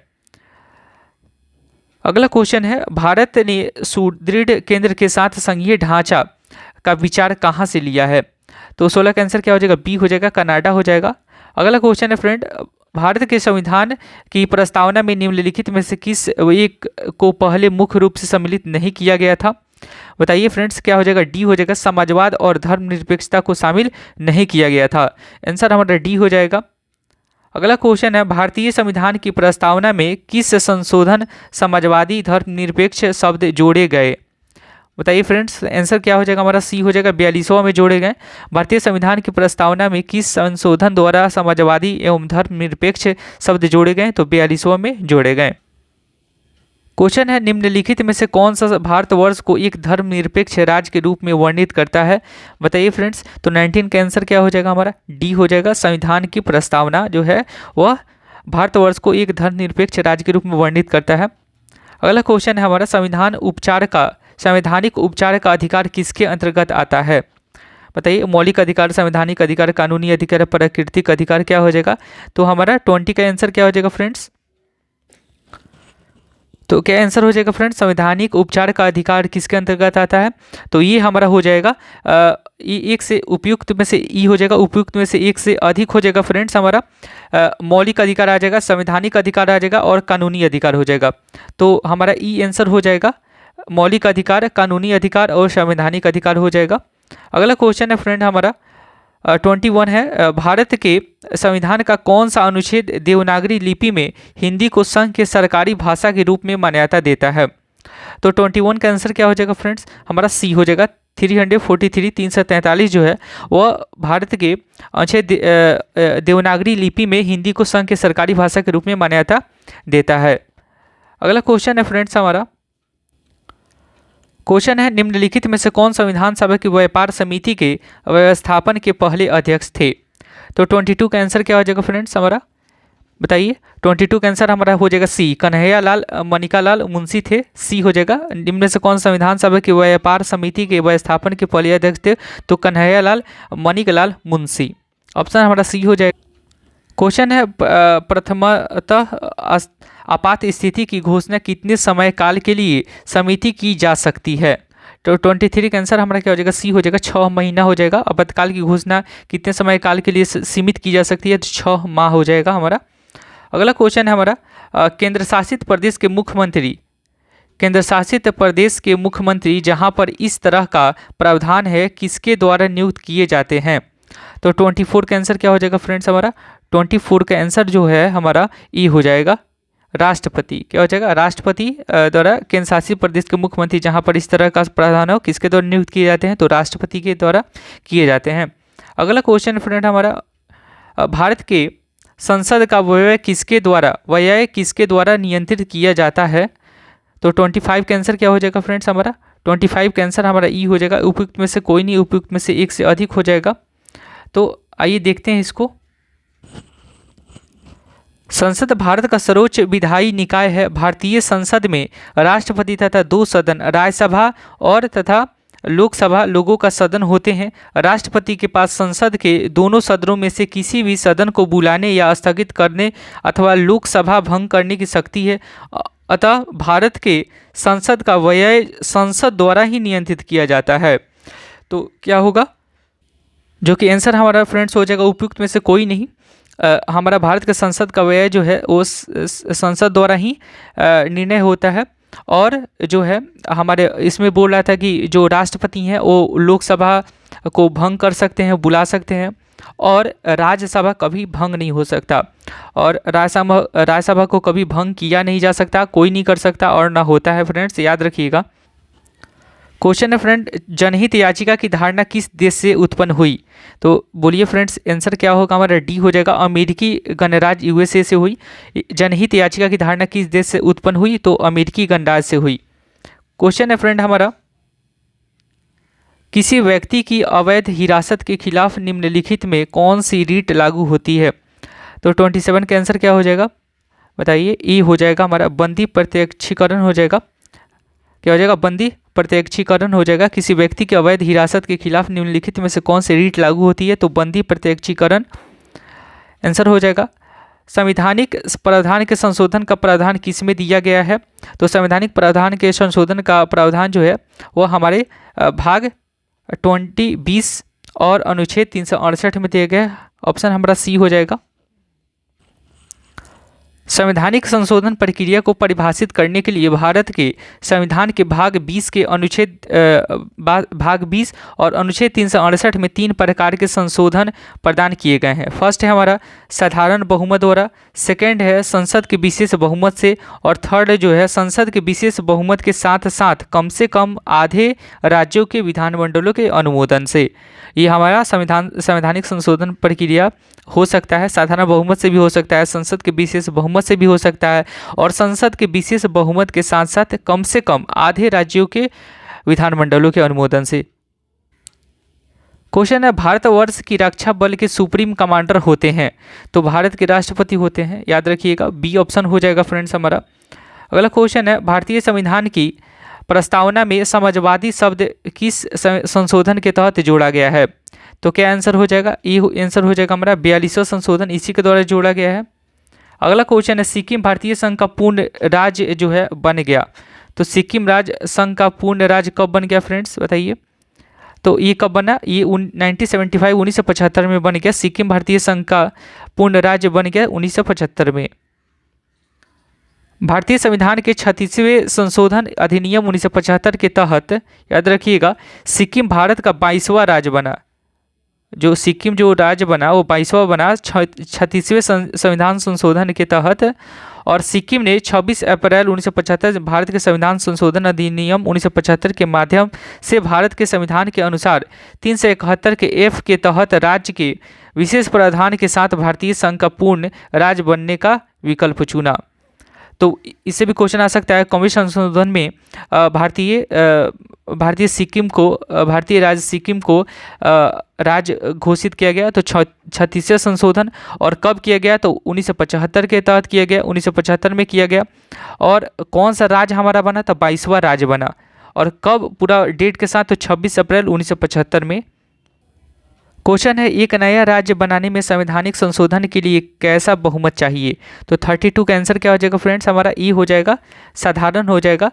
अगला क्वेश्चन है, भारत ने सुदृढ़ केंद्र के साथ संघीय ढांचा का विचार कहाँ से लिया है? तो 16 का आंसर क्या हो जाएगा? बी हो जाएगा, कनाडा हो जाएगा। अगला क्वेश्चन है फ्रेंड, भारत के संविधान की प्रस्तावना में निम्नलिखित में से किस एक को पहले मुख्य रूप से सम्मिलित नहीं किया गया था? बताइए फ्रेंड्स, क्या हो जाएगा? डी हो जाएगा, समाजवाद और धर्मनिरपेक्षता को शामिल नहीं किया गया था। आंसर हमारा डी हो जाएगा। अगला क्वेश्चन है, भारतीय संविधान की प्रस्तावना में किस संशोधन समाजवादी धर्मनिरपेक्ष शब्द जोड़े गए? बताइए फ्रेंड्स, आंसर क्या हो जाएगा? हमारा सी हो जाएगा, 42वां में जोड़े गए। भारतीय संविधान की प्रस्तावना में किस संशोधन द्वारा समाजवादी एवं धर्मनिरपेक्ष शब्द जोड़े गए? तो 42वां में जोड़े गए। क्वेश्चन है, निम्नलिखित में से कौन सा भारतवर्ष को एक धर्मनिरपेक्ष राज्य के रूप में वर्णित करता है? बताइए फ्रेंड्स। तो 19 का आंसर क्या हो जाएगा? हमारा डी हो जाएगा, संविधान की प्रस्तावना जो है वह भारतवर्ष को एक धर्मनिरपेक्ष राज्य के रूप में वर्णित करता है। अगला क्वेश्चन है हमारा, संवैधानिक उपचार का अधिकार किसके अंतर्गत आता है? बताइए। मौलिक अधिकार, संवैधानिक अधिकार, कानूनी अधिकार, प्राकृतिक अधिकार क्या हो जाएगा? तो हमारा 20 का आंसर क्या हो जाएगा फ्रेंड्स? तो क्या आंसर हो जाएगा फ्रेंड्स? संवैधानिक उपचार का अधिकार किसके अंतर्गत आता है? तो ये हमारा हो जाएगा एक से उपयुक्त में से ई हो जाएगा, उपयुक्त में से एक से अधिक हो जाएगा फ्रेंड्स। हमारा मौलिक अधिकार आ जाएगा, संवैधानिक अधिकार आ जाएगा और कानूनी अधिकार हो जाएगा। तो हमारा ई आंसर हो जाएगा, मौलिक अधिकार, कानूनी अधिकार और संवैधानिक अधिकार हो जाएगा। अगला क्वेश्चन है फ्रेंड हमारा 21 है, भारत के संविधान का कौन सा अनुच्छेद देवनागरी लिपि में हिंदी को संघ के सरकारी भाषा के रूप में मान्यता देता है? तो 21 का आंसर क्या हो जाएगा फ्रेंड्स? हमारा सी हो जाएगा, 343 जो है वह भारत के अनुच्छेद देवनागरी लिपि में हिंदी को संघ के सरकारी भाषा के रूप में मान्यता देता है। अगला क्वेश्चन है फ्रेंड्स हमारा, क्वेश्चन है, निम्नलिखित में से कौन संविधान सभा की व्यापार समिति के व्यवस्थापन के पहले अध्यक्ष थे? तो 22 का आंसर क्या हो जाएगा फ्रेंड्स? हमारा बताइए। 22 का आंसर हमारा हो जाएगा सी, कन्हैयालाल मनिकालाल मुंशी थे, सी हो जाएगा। निम्न में से कौन संविधान सभा की व्यापार समिति के व्यवस्थापन के पहले अध्यक्ष थे? तो कन्हैयालाल मनिकलाल मुंशी, ऑप्शन हमारा सी हो जाएगा। क्वेश्चन है प्रथमतः आपात स्थिति की घोषणा कितने समय काल के लिए समिति की जा सकती है? तो 23 का आंसर हमारा क्या हो जाएगा? सी हो जाएगा, 6 महीना हो जाएगा। आपातकाल की घोषणा कितने समय काल के लिए सीमित की जा सकती है? तो 6 माह हो जाएगा हमारा। अगला क्वेश्चन है हमारा केंद्र शासित प्रदेश के मुख्यमंत्री, केंद्र शासित प्रदेश के मुख्यमंत्री जहां पर इस तरह का प्रावधान है किसके द्वारा नियुक्त किए जाते हैं? तो 24 का आंसर क्या हो जाएगा फ्रेंड्स हमारा? 24 का आंसर जो है हमारा ई हो जाएगा, राष्ट्रपति। क्या हो जाएगा? राष्ट्रपति द्वारा केंद्र शासित प्रदेश के मुख्यमंत्री जहां पर इस तरह का प्रावधान हो किसके द्वारा नियुक्त किए जाते हैं? तो राष्ट्रपति के द्वारा किए जाते हैं। अगला क्वेश्चन फ्रेंड हमारा भारत के संसद का व्यय किसके द्वारा नियंत्रित किया जाता है? तो 25 का आंसर क्या हो जाएगा फ्रेंड्स हमारा? 25 का आंसर हमारा ई हो जाएगा, उपयुक्त में से कोई नहीं, उपयुक्त में से एक से अधिक हो जाएगा। तो आइए देखते हैं इसको। संसद भारत का सर्वोच्च विधायी निकाय है। भारतीय संसद में राष्ट्रपति तथा 2 सदन राज्यसभा और तथा लोकसभा लोगों का सदन होते हैं। राष्ट्रपति के पास संसद के दोनों सदनों में से किसी भी सदन को बुलाने या स्थगित करने अथवा लोकसभा भंग करने की शक्ति है। अतः भारत के संसद का व्यय संसद द्वारा ही नियंत्रित किया जाता है। तो क्या होगा? जो कि आंसर हमारा फ्रेंड्स हो जाएगा, उपयुक्त में से कोई नहीं। हमारा भारत के संसद का व्यय जो है वो संसद द्वारा ही निर्णय होता है। और जो है हमारे इसमें बोल रहा था कि जो राष्ट्रपति हैं वो लोकसभा को भंग कर सकते हैं, बुला सकते हैं, और राज्यसभा कभी भंग नहीं हो सकता, और राज्यसभा को कभी भंग किया नहीं जा सकता, कोई नहीं कर सकता और ना होता है फ्रेंड्स, याद रखिएगा। क्वेश्चन है फ्रेंड, जनहित याचिका की धारणा किस देश से उत्पन्न हुई? तो बोलिए फ्रेंड्स, आंसर क्या होगा हमारा? डी हो जाएगा, अमेरिकी गणराज्य यूएसए से हुई। जनहित याचिका की धारणा किस देश से उत्पन्न हुई? तो अमेरिकी गणराज्य से हुई। क्वेश्चन है फ्रेंड हमारा, किसी व्यक्ति की अवैध हिरासत के खिलाफ निम्नलिखित में कौन सी रीट लागू होती है? तो 27 का आंसर क्या हो जाएगा? बताइए। ई हो जाएगा हमारा, बंदी प्रत्यक्षीकरण हो जाएगा। क्या हो जाएगा? बंदी प्रत्यक्षीकरण हो जाएगा। किसी व्यक्ति की अवैध हिरासत के खिलाफ निम्नलिखित में से कौन सी रीट लागू होती है? तो बंदी प्रत्यक्षीकरण आंसर हो जाएगा। संवैधानिक प्रावधान के संशोधन का प्रावधान किस में दिया गया है? तो संवैधानिक प्रावधान के संशोधन का प्रावधान जो है वो हमारे भाग 20 और अनुच्छेद 368 में दिया गया है। ऑप्शन हमारा सी हो जाएगा। संवैधानिक संशोधन प्रक्रिया को परिभाषित करने के लिए भारत के संविधान के भाग 20 के अनुच्छेद भाग 20 और अनुच्छेद 368 में 3 प्रकार के संशोधन प्रदान किए गए हैं। फर्स्ट है हमारा साधारण बहुमत द्वारा, सेकंड है संसद के विशेष बहुमत से, और थर्ड जो है संसद के विशेष बहुमत के साथ साथ कम से कम आधे राज्यों के विधानमंडलों के अनुमोदन से। ये हमारा संवैधानिक संशोधन प्रक्रिया हो सकता है, साधारण बहुमत से भी हो सकता है, संसद के विशेष बहुमत से भी हो सकता है, और संसद के विशेष बहुमत के साथ साथ कम से कम आधे राज्यों के विधानमंडलों के अनुमोदन से। क्वेश्चन है, भारतवर्ष की रक्षा बल के सुप्रीम कमांडर होते हैं? तो भारत के राष्ट्रपति होते हैं, याद रखिएगा। बी ऑप्शन हो जाएगा फ्रेंड्स हमारा। अगला क्वेश्चन है, भारतीय संविधान की प्रस्तावना में समाजवादी शब्द किस संशोधन के तहत जोड़ा गया है? तो क्या आंसर हो जाएगा? ये आंसर हो जाएगा हमारा 42वां संशोधन, इसी के द्वारा जोड़ा गया है। अगला क्वेश्चन है, सिक्किम भारतीय संघ का पूर्ण राज्य जो है बन गया? तो सिक्किम राज्य संघ का पूर्ण राज्य कब बन गया फ्रेंड्स, बताइए। तो ये कब बना? ये 1975 में बन गया। सिक्किम भारतीय संघ का पूर्ण राज्य बन गया 1975 में। भारतीय संविधान के 36वें संशोधन अधिनियम 1975 के तहत, याद रखिएगा, सिक्किम भारत का 22वां राज्य बना। जो सिक्किम जो राज्य बना वो 22वां बना 36वें संविधान संशोधन के तहत। और सिक्किम ने 26 अप्रैल 1975 भारत के संविधान संशोधन अधिनियम 1975 के माध्यम से भारत के संविधान के अनुसार 371 के एफ के तहत राज्य के विशेष प्रावधान के साथ भारतीय संघ का पूर्ण राज्य बनने का विकल्प चुना। तो इससे भी क्वेश्चन आ सकता है। 21वें संशोधन में भारतीय सिक्किम को भारतीय राज्य सिक्किम को राज्य घोषित किया गया। तो 36वें संशोधन, और कब किया गया? तो 1975 के तहत किया गया, 1975 में किया गया। और कौन सा राज्य हमारा बना? तो 22वां राज्य बना। और कब पूरा डेट के साथ? तो 26 अप्रैल 1975 में। क्वेश्चन है, एक नया राज्य बनाने में संवैधानिक संशोधन के लिए कैसा बहुमत चाहिए? तो 32 का आंसर क्या हो जाएगा फ्रेंड्स? हमारा ई हो जाएगा, साधारण हो जाएगा।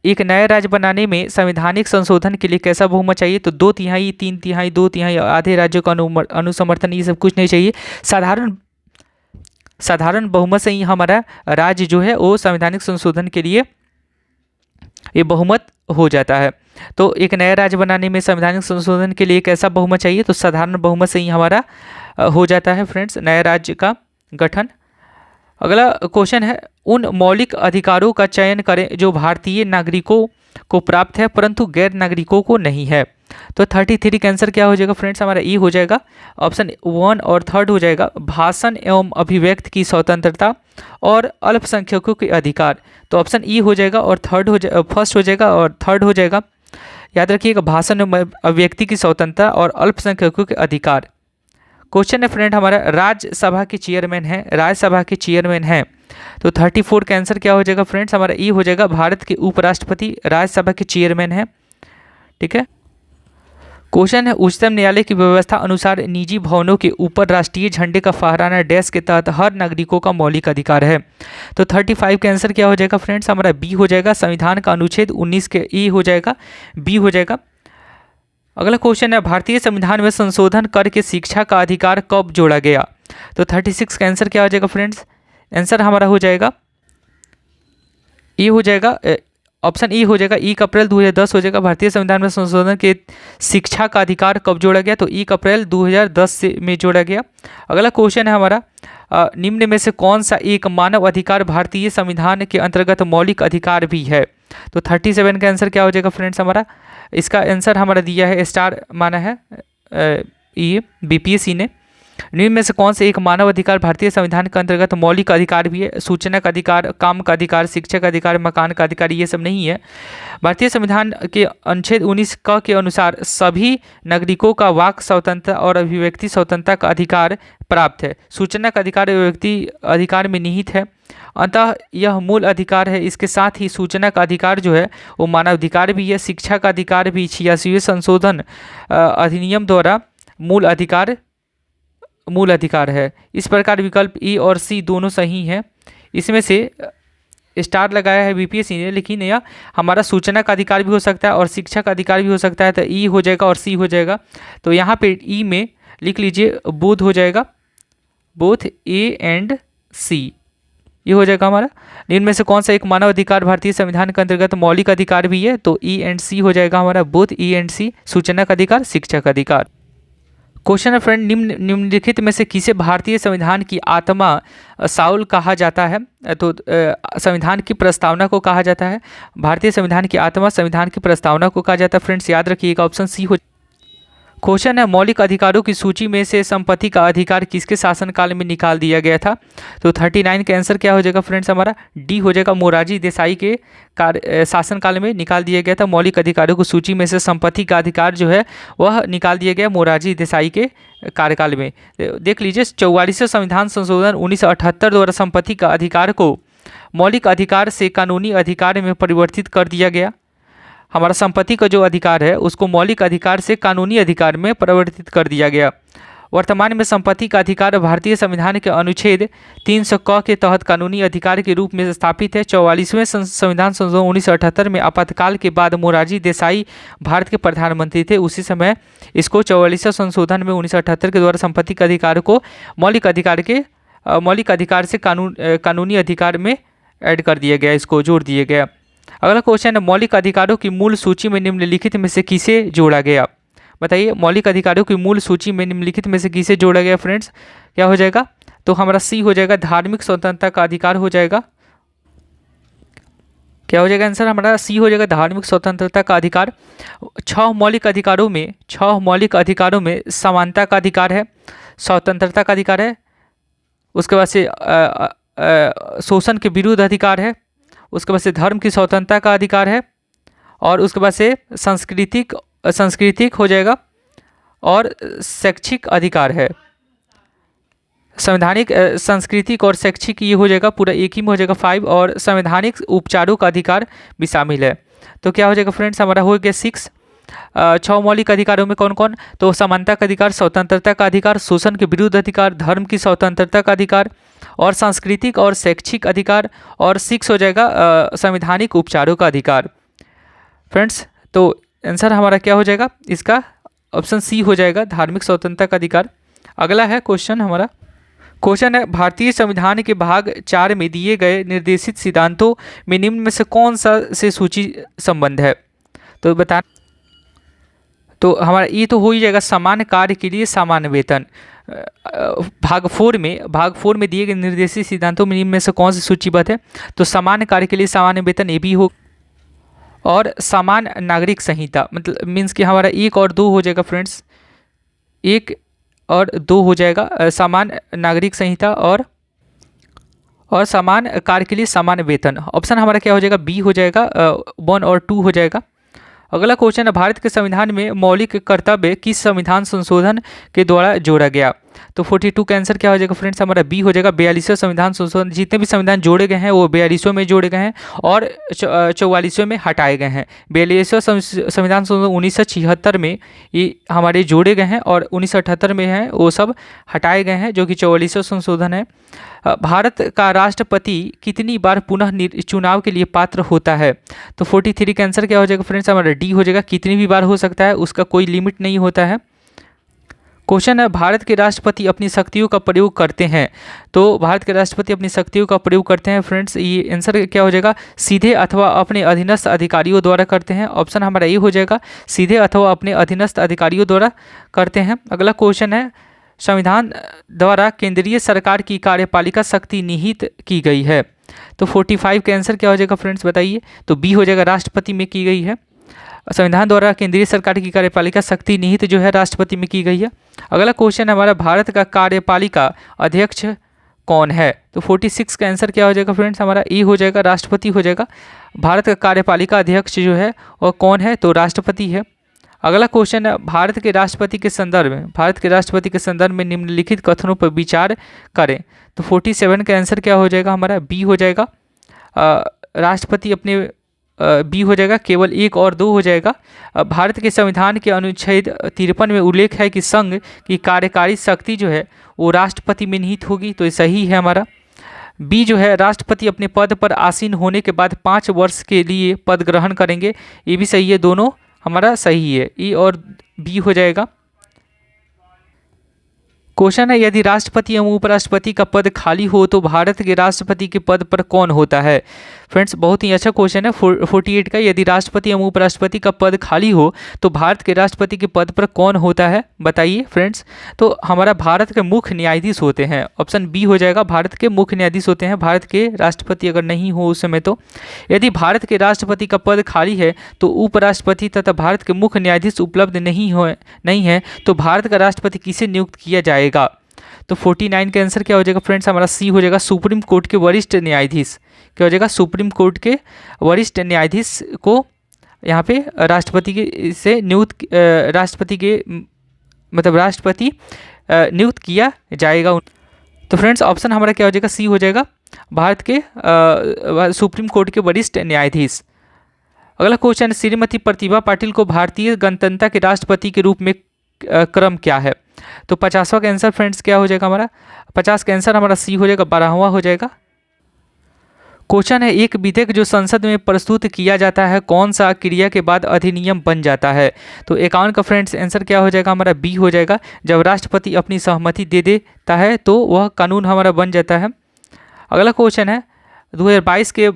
एक नया राज्य बनाने में संवैधानिक संशोधन के लिए कैसा बहुमत चाहिए? तो 2/3, 3/3, 2/3, आधे राज्यों का अनुसमर्थन, ये सब कुछ नहीं चाहिए। साधारण बहुमत से ही हमारा राज्य जो है वो संवैधानिक संशोधन के लिए ये बहुमत हो जाता है। तो एक नया राज्य बनाने में संवैधानिक संशोधन के लिए कैसा बहुमत चाहिए? तो साधारण बहुमत से ही हमारा हो जाता है फ्रेंड्स नया राज्य का गठन। अगला क्वेश्चन है, उन मौलिक अधिकारों का चयन करें जो भारतीय नागरिकों को प्राप्त है परंतु गैर नागरिकों को नहीं है। तो 33 का आंसर क्या हो जाएगा फ्रेंड्स? हमारा ई हो जाएगा। ऑप्शन 1 और 3 हो जाएगा, भाषण एवं अभिव्यक्ति की स्वतंत्रता और अल्पसंख्यकों के अधिकार। तो ऑप्शन ई हो जाएगा और फर्स्ट हो जाएगा और थर्ड हो जाएगा। याद रखिएगा, भाषण एवं अभिव्यक्ति की स्वतंत्रता और अल्पसंख्यकों के अधिकार। क्वेश्चन है फ्रेंड हमारा, राज्यसभा के चेयरमैन है, राज्यसभा के चेयरमैन है। तो 34 का आंसर क्या हो जाएगा फ्रेंड्स? हमारा ई हो जाएगा, भारत के उपराष्ट्रपति राज्यसभा के चेयरमैन है। ठीक है। क्वेश्चन है, उच्चतम न्यायालय की व्यवस्था अनुसार निजी भवनों के ऊपर राष्ट्रीय झंडे का फहराना डैश के तहत हर नागरिकों का मौलिक अधिकार है। तो 35 का आंसर क्या हो जाएगा फ्रेंड्स? हमारा बी हो जाएगा, संविधान का अनुच्छेद 19 के ई हो जाएगा, बी हो जाएगा। अगला क्वेश्चन है, भारतीय संविधान में संशोधन करके शिक्षा का अधिकार कब जोड़ा गया? तो 36 का आंसर क्या हो जाएगा फ्रेंड्स? आंसर हमारा हो जाएगा, ये हो जाएगा, ऑप्शन ई हो जाएगा, 1 अप्रैल 2010 हो जाएगा। भारतीय संविधान में संशोधन के शिक्षा का अधिकार कब जोड़ा गया? तो 1 अप्रैल 2010 में जोड़ा गया। अगला क्वेश्चन है हमारा, निम्न में से कौन सा एक मानव अधिकार भारतीय संविधान के अंतर्गत मौलिक अधिकार भी है? तो 37 का आंसर क्या हो जाएगा फ्रेंड्स? हमारा इसका आंसर हमारा दिया है, स्टार माना है ये बीपीएससी ने। निम्न में से कौन से एक मानव अधिकार भारतीय संविधान के अंतर्गत मौलिक अधिकार भी है? सूचना का अधिकार, काम का अधिकार, शिक्षा का अधिकार, मकान का अधिकार, ये सब नहीं है। भारतीय संविधान के अनुच्छेद 19 क के अनुसार सभी नागरिकों का वाक स्वतंत्रता और अभिव्यक्ति स्वतंत्रता का अधिकार प्राप्त है। सूचना का अधिकार अभिव्यक्ति अधिकार में निहित है, अतः यह मूल अधिकार है। इसके साथ ही सूचना का अधिकार जो है वो मानव अधिकार भी है। शिक्षा का अधिकार भी 86वें संशोधन अधिनियम द्वारा मूल अधिकार है। इस प्रकार विकल्प ई और सी दोनों सही हैं। इसमें से स्टार लगाया है बीपीएससी ने, लेकिन यह हमारा सूचना का अधिकार भी हो सकता है और शिक्षा का अधिकार भी हो सकता है। तो ई हो जाएगा और सी हो जाएगा। तो यहाँ पे ई में लिख लीजिए बोथ हो जाएगा, बोथ ए एंड सी, ये हो जाएगा हमारा। इनमें से कौन सा एक मानव अधिकार भारतीय संविधान के अंतर्गत मौलिक अधिकार भी है? तो ई एंड सी हो जाएगा हमारा, बोथ ई एंड सी, सूचना का अधिकार, शिक्षा का अधिकार। क्वेश्चन है फ्रेंड, निम्नलिखित में से किसे भारतीय संविधान की आत्मा साउल कहा जाता है? तो संविधान की प्रस्तावना को कहा जाता है। भारतीय संविधान की आत्मा संविधान की प्रस्तावना को कहा जाता है फ्रेंड्स, याद रखिएगा, ऑप्शन सी हो। क्वेश्चन है, मौलिक अधिकारों की सूची में से संपत्ति का अधिकार किसके शासनकाल में निकाल दिया गया था? तो 39 का आंसर क्या हो जाएगा फ्रेंड्स? हमारा डी हो जाएगा, मोरारजी देसाई के शासनकाल में निकाल दिया गया था। मौलिक अधिकारों की सूची में से संपत्ति का अधिकार जो है वह निकाल दिया गया मोरारजी देसाई के कार्यकाल में। देख लीजिए, 44वें संविधान संशोधन 1978 द्वारा संपत्ति का अधिकार को मौलिक अधिकार से कानूनी अधिकार में परिवर्तित कर दिया गया। हमारा संपत्ति का जो अधिकार है उसको मौलिक अधिकार से कानूनी अधिकार में परिवर्तित कर दिया गया। वर्तमान में संपत्ति का अधिकार भारतीय संविधान के अनुच्छेद 300 क के तहत कानूनी अधिकार के रूप में स्थापित है। 44वें संविधान संशोधन 1978 में आपातकाल के बाद मोरारजी देसाई भारत के प्रधानमंत्री थे। उसी समय इसको 44वें संशोधन में 1978 के द्वारा संपत्ति के अधिकार को मौलिक अधिकार से कानूनी अधिकार में ऐड कर दिया गया, इसको जोड़ दिया गया। अगला क्वेश्चन है, मौलिक अधिकारों की मूल सूची में निम्नलिखित में से किसे जोड़ा गया? बताइए, मौलिक अधिकारों की मूल सूची में निम्नलिखित में से किसे जोड़ा गया फ्रेंड्स? क्या हो जाएगा? तो हमारा सी हो जाएगा, धार्मिक स्वतंत्रता का अधिकार हो जाएगा। क्या हो जाएगा आंसर? हमारा सी हो जाएगा, धार्मिक स्वतंत्रता का अधिकार। 6 मौलिक अधिकारों में समानता का अधिकार है, स्वतंत्रता का अधिकार है, उसके बाद से शोषण के विरुद्ध अधिकार है, उसके बाद से धर्म की स्वतंत्रता का अधिकार है, और उसके बाद से सांस्कृतिक हो जाएगा, और शैक्षिक अधिकार है। संवैधानिक, सांस्कृतिक और शैक्षिक ये हो जाएगा, पूरा एक ही में हो जाएगा 5, और संवैधानिक उपचारों का अधिकार भी शामिल है। तो क्या हो जाएगा फ्रेंड्स, हमारा हो गया 6। 6 मौलिक अधिकारों में कौन कौन, तो समानता का अधिकार, स्वतंत्रता का अधिकार, शोषण के विरुद्ध अधिकार, धर्म की स्वतंत्रता का अधिकार, और सांस्कृतिक और शैक्षिक अधिकार, और 6 हो जाएगा संवैधानिक उपचारों का अधिकार। फ्रेंड्स, तो आंसर हमारा क्या हो जाएगा इसका, ऑप्शन सी हो जाएगा, धार्मिक स्वतंत्रता का अधिकार। अगला है क्वेश्चन हमारा, क्वेश्चन है भारतीय संविधान के भाग 4 में दिए गए निर्देशित सिद्धांतों में निम्न में से कौन सा से सूची संबंध है, तो बता। तो हमारा ये तो हो ही जाएगा, समान कार्य के लिए समान वेतन। भाग 4 में दिए गए निर्देशित सिद्धांतों में निम्न में से कौन सी सूचीबद्ध है, तो समान कार्य के लिए समान वेतन ये भी हो, और समान नागरिक संहिता, मतलब मीन्स कि हमारा 1 और 2 हो जाएगा फ्रेंड्स, 1 और 2 हो जाएगा, समान नागरिक संहिता और समान कार्य के लिए समान वेतन। ऑप्शन हमारा क्या हो जाएगा, बी हो जाएगा, 1 और 2 हो जाएगा। अगला क्वेश्चन है भारत के संविधान में मौलिक कर्तव्य किस संविधान संशोधन के द्वारा जोड़ा गया, तो 42 का आंसर क्या हो जाएगा फ्रेंड्स, हमारा बी हो जाएगा, 42वें संविधान संशोधन। जितने भी संविधान जोड़े गए हैं वो 42वें में जोड़े गए हैं और 44वें में हटाए गए हैं। 42वें संविधान संशोधन 1976 में ये हमारे जोड़े गए हैं, और 1978 में हैं वो सब हटाए गए हैं, जो कि 44वां संशोधन है। भारत का राष्ट्रपति कितनी बार पुनः चुनाव के लिए पात्र होता है, तो 43 का आंसर क्या हो जाएगा फ्रेंड्स, हमारा डी हो जाएगा, कितनी भी बार हो सकता है, उसका कोई लिमिट नहीं होता है। क्वेश्चन है भारत के राष्ट्रपति अपनी शक्तियों का प्रयोग करते हैं, तो भारत के राष्ट्रपति अपनी शक्तियों का प्रयोग करते हैं फ्रेंड्स, ये आंसर क्या हो जाएगा, सीधे अथवा अपने अधीनस्थ अधिकारियों द्वारा करते हैं। ऑप्शन हमारा ये हो जाएगा, सीधे अथवा अपने अधीनस्थ अधिकारियों द्वारा करते हैं। अगला क्वेश्चन है संविधान द्वारा केंद्रीय सरकार की कार्यपालिका शक्ति निहित की गई है, तो 45 का आंसर क्या हो जाएगा फ्रेंड्स बताइए, तो बी हो जाएगा, राष्ट्रपति में की गई है। संविधान द्वारा केंद्रीय सरकार की कार्यपालिका शक्ति निहित जो है राष्ट्रपति में की गई है। अगला क्वेश्चन है हमारा भारत का कार्यपालिका अध्यक्ष कौन है, तो 46 का आंसर क्या हो जाएगा फ्रेंड्स, हमारा ए हो जाएगा, राष्ट्रपति हो जाएगा। भारत का कार्यपालिका अध्यक्ष जो है वह कौन है, तो राष्ट्रपति है। अगला क्वेश्चन है भारत के राष्ट्रपति के संदर्भ में निम्नलिखित कथनों पर विचार करें, तो 47 का आंसर क्या हो जाएगा, हमारा बी हो जाएगा, राष्ट्रपति अपने बी हो जाएगा, केवल 1 और 2 हो जाएगा। भारत के संविधान के अनुच्छेद 53 में उल्लेख है कि संघ की कार्यकारी शक्ति जो है वो राष्ट्रपति में निहित होगी, तो ये सही है हमारा। बी जो है राष्ट्रपति अपने पद पर आसीन होने के बाद 5 वर्ष के लिए पद ग्रहण करेंगे, ये भी सही है, दोनों हमारा सही है, ई और बी हो जाएगा। क्वेश्चन है यदि राष्ट्रपति एवं उपराष्ट्रपति का पद खाली हो तो भारत के राष्ट्रपति के पद पर कौन होता है। फ्रेंड्स बहुत ही अच्छा क्वेश्चन है 48 का, यदि राष्ट्रपति एवं उपराष्ट्रपति का पद खाली हो तो भारत के राष्ट्रपति के पद पर कौन होता है बताइए फ्रेंड्स, तो हमारा भारत के मुख्य न्यायाधीश होते हैं, ऑप्शन बी हो जाएगा, भारत के मुख्य न्यायाधीश होते हैं, भारत के राष्ट्रपति अगर नहीं हो उस समय। तो यदि भारत के राष्ट्रपति का पद खाली है तो उपराष्ट्रपति तथा भारत के मुख्य न्यायाधीश उपलब्ध नहीं है तो भारत का राष्ट्रपति किसे नियुक्त किया जाएगा, तो 49 का आंसर क्या हो जाएगा फ्रेंड्स, हमारा सी हो जाएगा, सुप्रीम कोर्ट के वरिष्ठ न्यायाधीश। क्या हो जाएगा, सुप्रीम कोर्ट के वरिष्ठ न्यायाधीश को यहाँ पे राष्ट्रपति के से नियुक्त राष्ट्रपति नियुक्त किया जाएगा। तो फ्रेंड्स ऑप्शन हमारा क्या हो जाएगा, सी हो जाएगा, भारत के सुप्रीम कोर्ट के वरिष्ठ न्यायाधीश। अगला क्वेश्चन, श्रीमती प्रतिभा पाटिल को भारतीय गणतंत्र के राष्ट्रपति के रूप में क्रम क्या है, तो 50वां का आंसर फ्रेंड्स क्या हो जाएगा, हमारा 50 का आंसर हमारा सी हो जाएगा, 12वां हो जाएगा। क्वेश्चन है एक विधेयक जो संसद में प्रस्तुत किया जाता है कौन सा क्रिया के बाद अधिनियम बन जाता है, तो 51 का फ्रेंड्स आंसर क्या हो जाएगा, हमारा बी हो जाएगा, जब राष्ट्रपति अपनी सहमति दे देता है तो वह कानून हमारा बन जाता है। अगला क्वेश्चन है 2022 के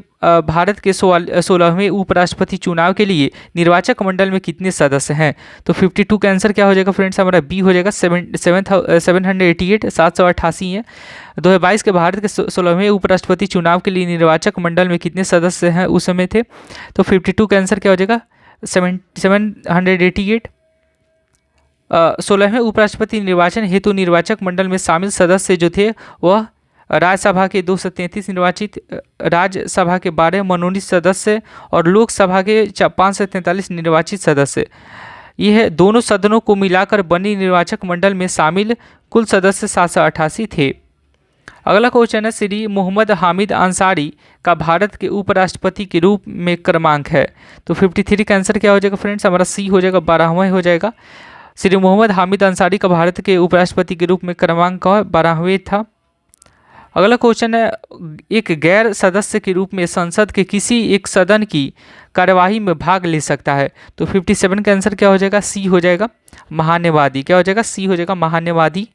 भारत के 16वें उपराष्ट्रपति चुनाव के लिए निर्वाचक मंडल में कितने सदस्य हैं, तो 52 का आंसर क्या हो जाएगा फ्रेंड्स, हमारा बी हो जाएगा, 788 788 है। 2022 के भारत के 16वें उपराष्ट्रपति चुनाव के लिए निर्वाचक मंडल में कितने सदस्य हैं उस समय थे, तो 52 का आंसर क्या हो जाएगा, 788। 16वें उपराष्ट्रपति निर्वाचन हेतु निर्वाचक मंडल में शामिल सदस्य जो थे वह राज्यसभा के 233 निर्वाचित, राज्यसभा के 12 मनोनीत सदस्य और लोकसभा के 543 निर्वाचित सदस्य। यह दोनों सदनों को मिलाकर बनी निर्वाचक मंडल में शामिल कुल सदस्य 788 थे। अगला क्वेश्चन है, श्री मोहम्मद हामिद अंसारी का भारत के उपराष्ट्रपति के रूप में क्रमांक है। तो 53 का आंसर क्या हो जाएगा फ्रेंड्स, हमारा सी हो जाएगा, 12वां हो जाएगा। श्री मोहम्मद हामिद अंसारी का भारत के उपराष्ट्रपति के रूप में क्रमांक 12वें था। अगला क्वेश्चन है, एक गैर सदस्य के रूप में संसद के किसी एक सदन की कार्यवाही में भाग ले सकता है। तो 57 का आंसर क्या हो जाएगा, सी हो जाएगा, महान्यवादी। क्या हो जाएगा, सी हो जाएगा, महान्यवादी।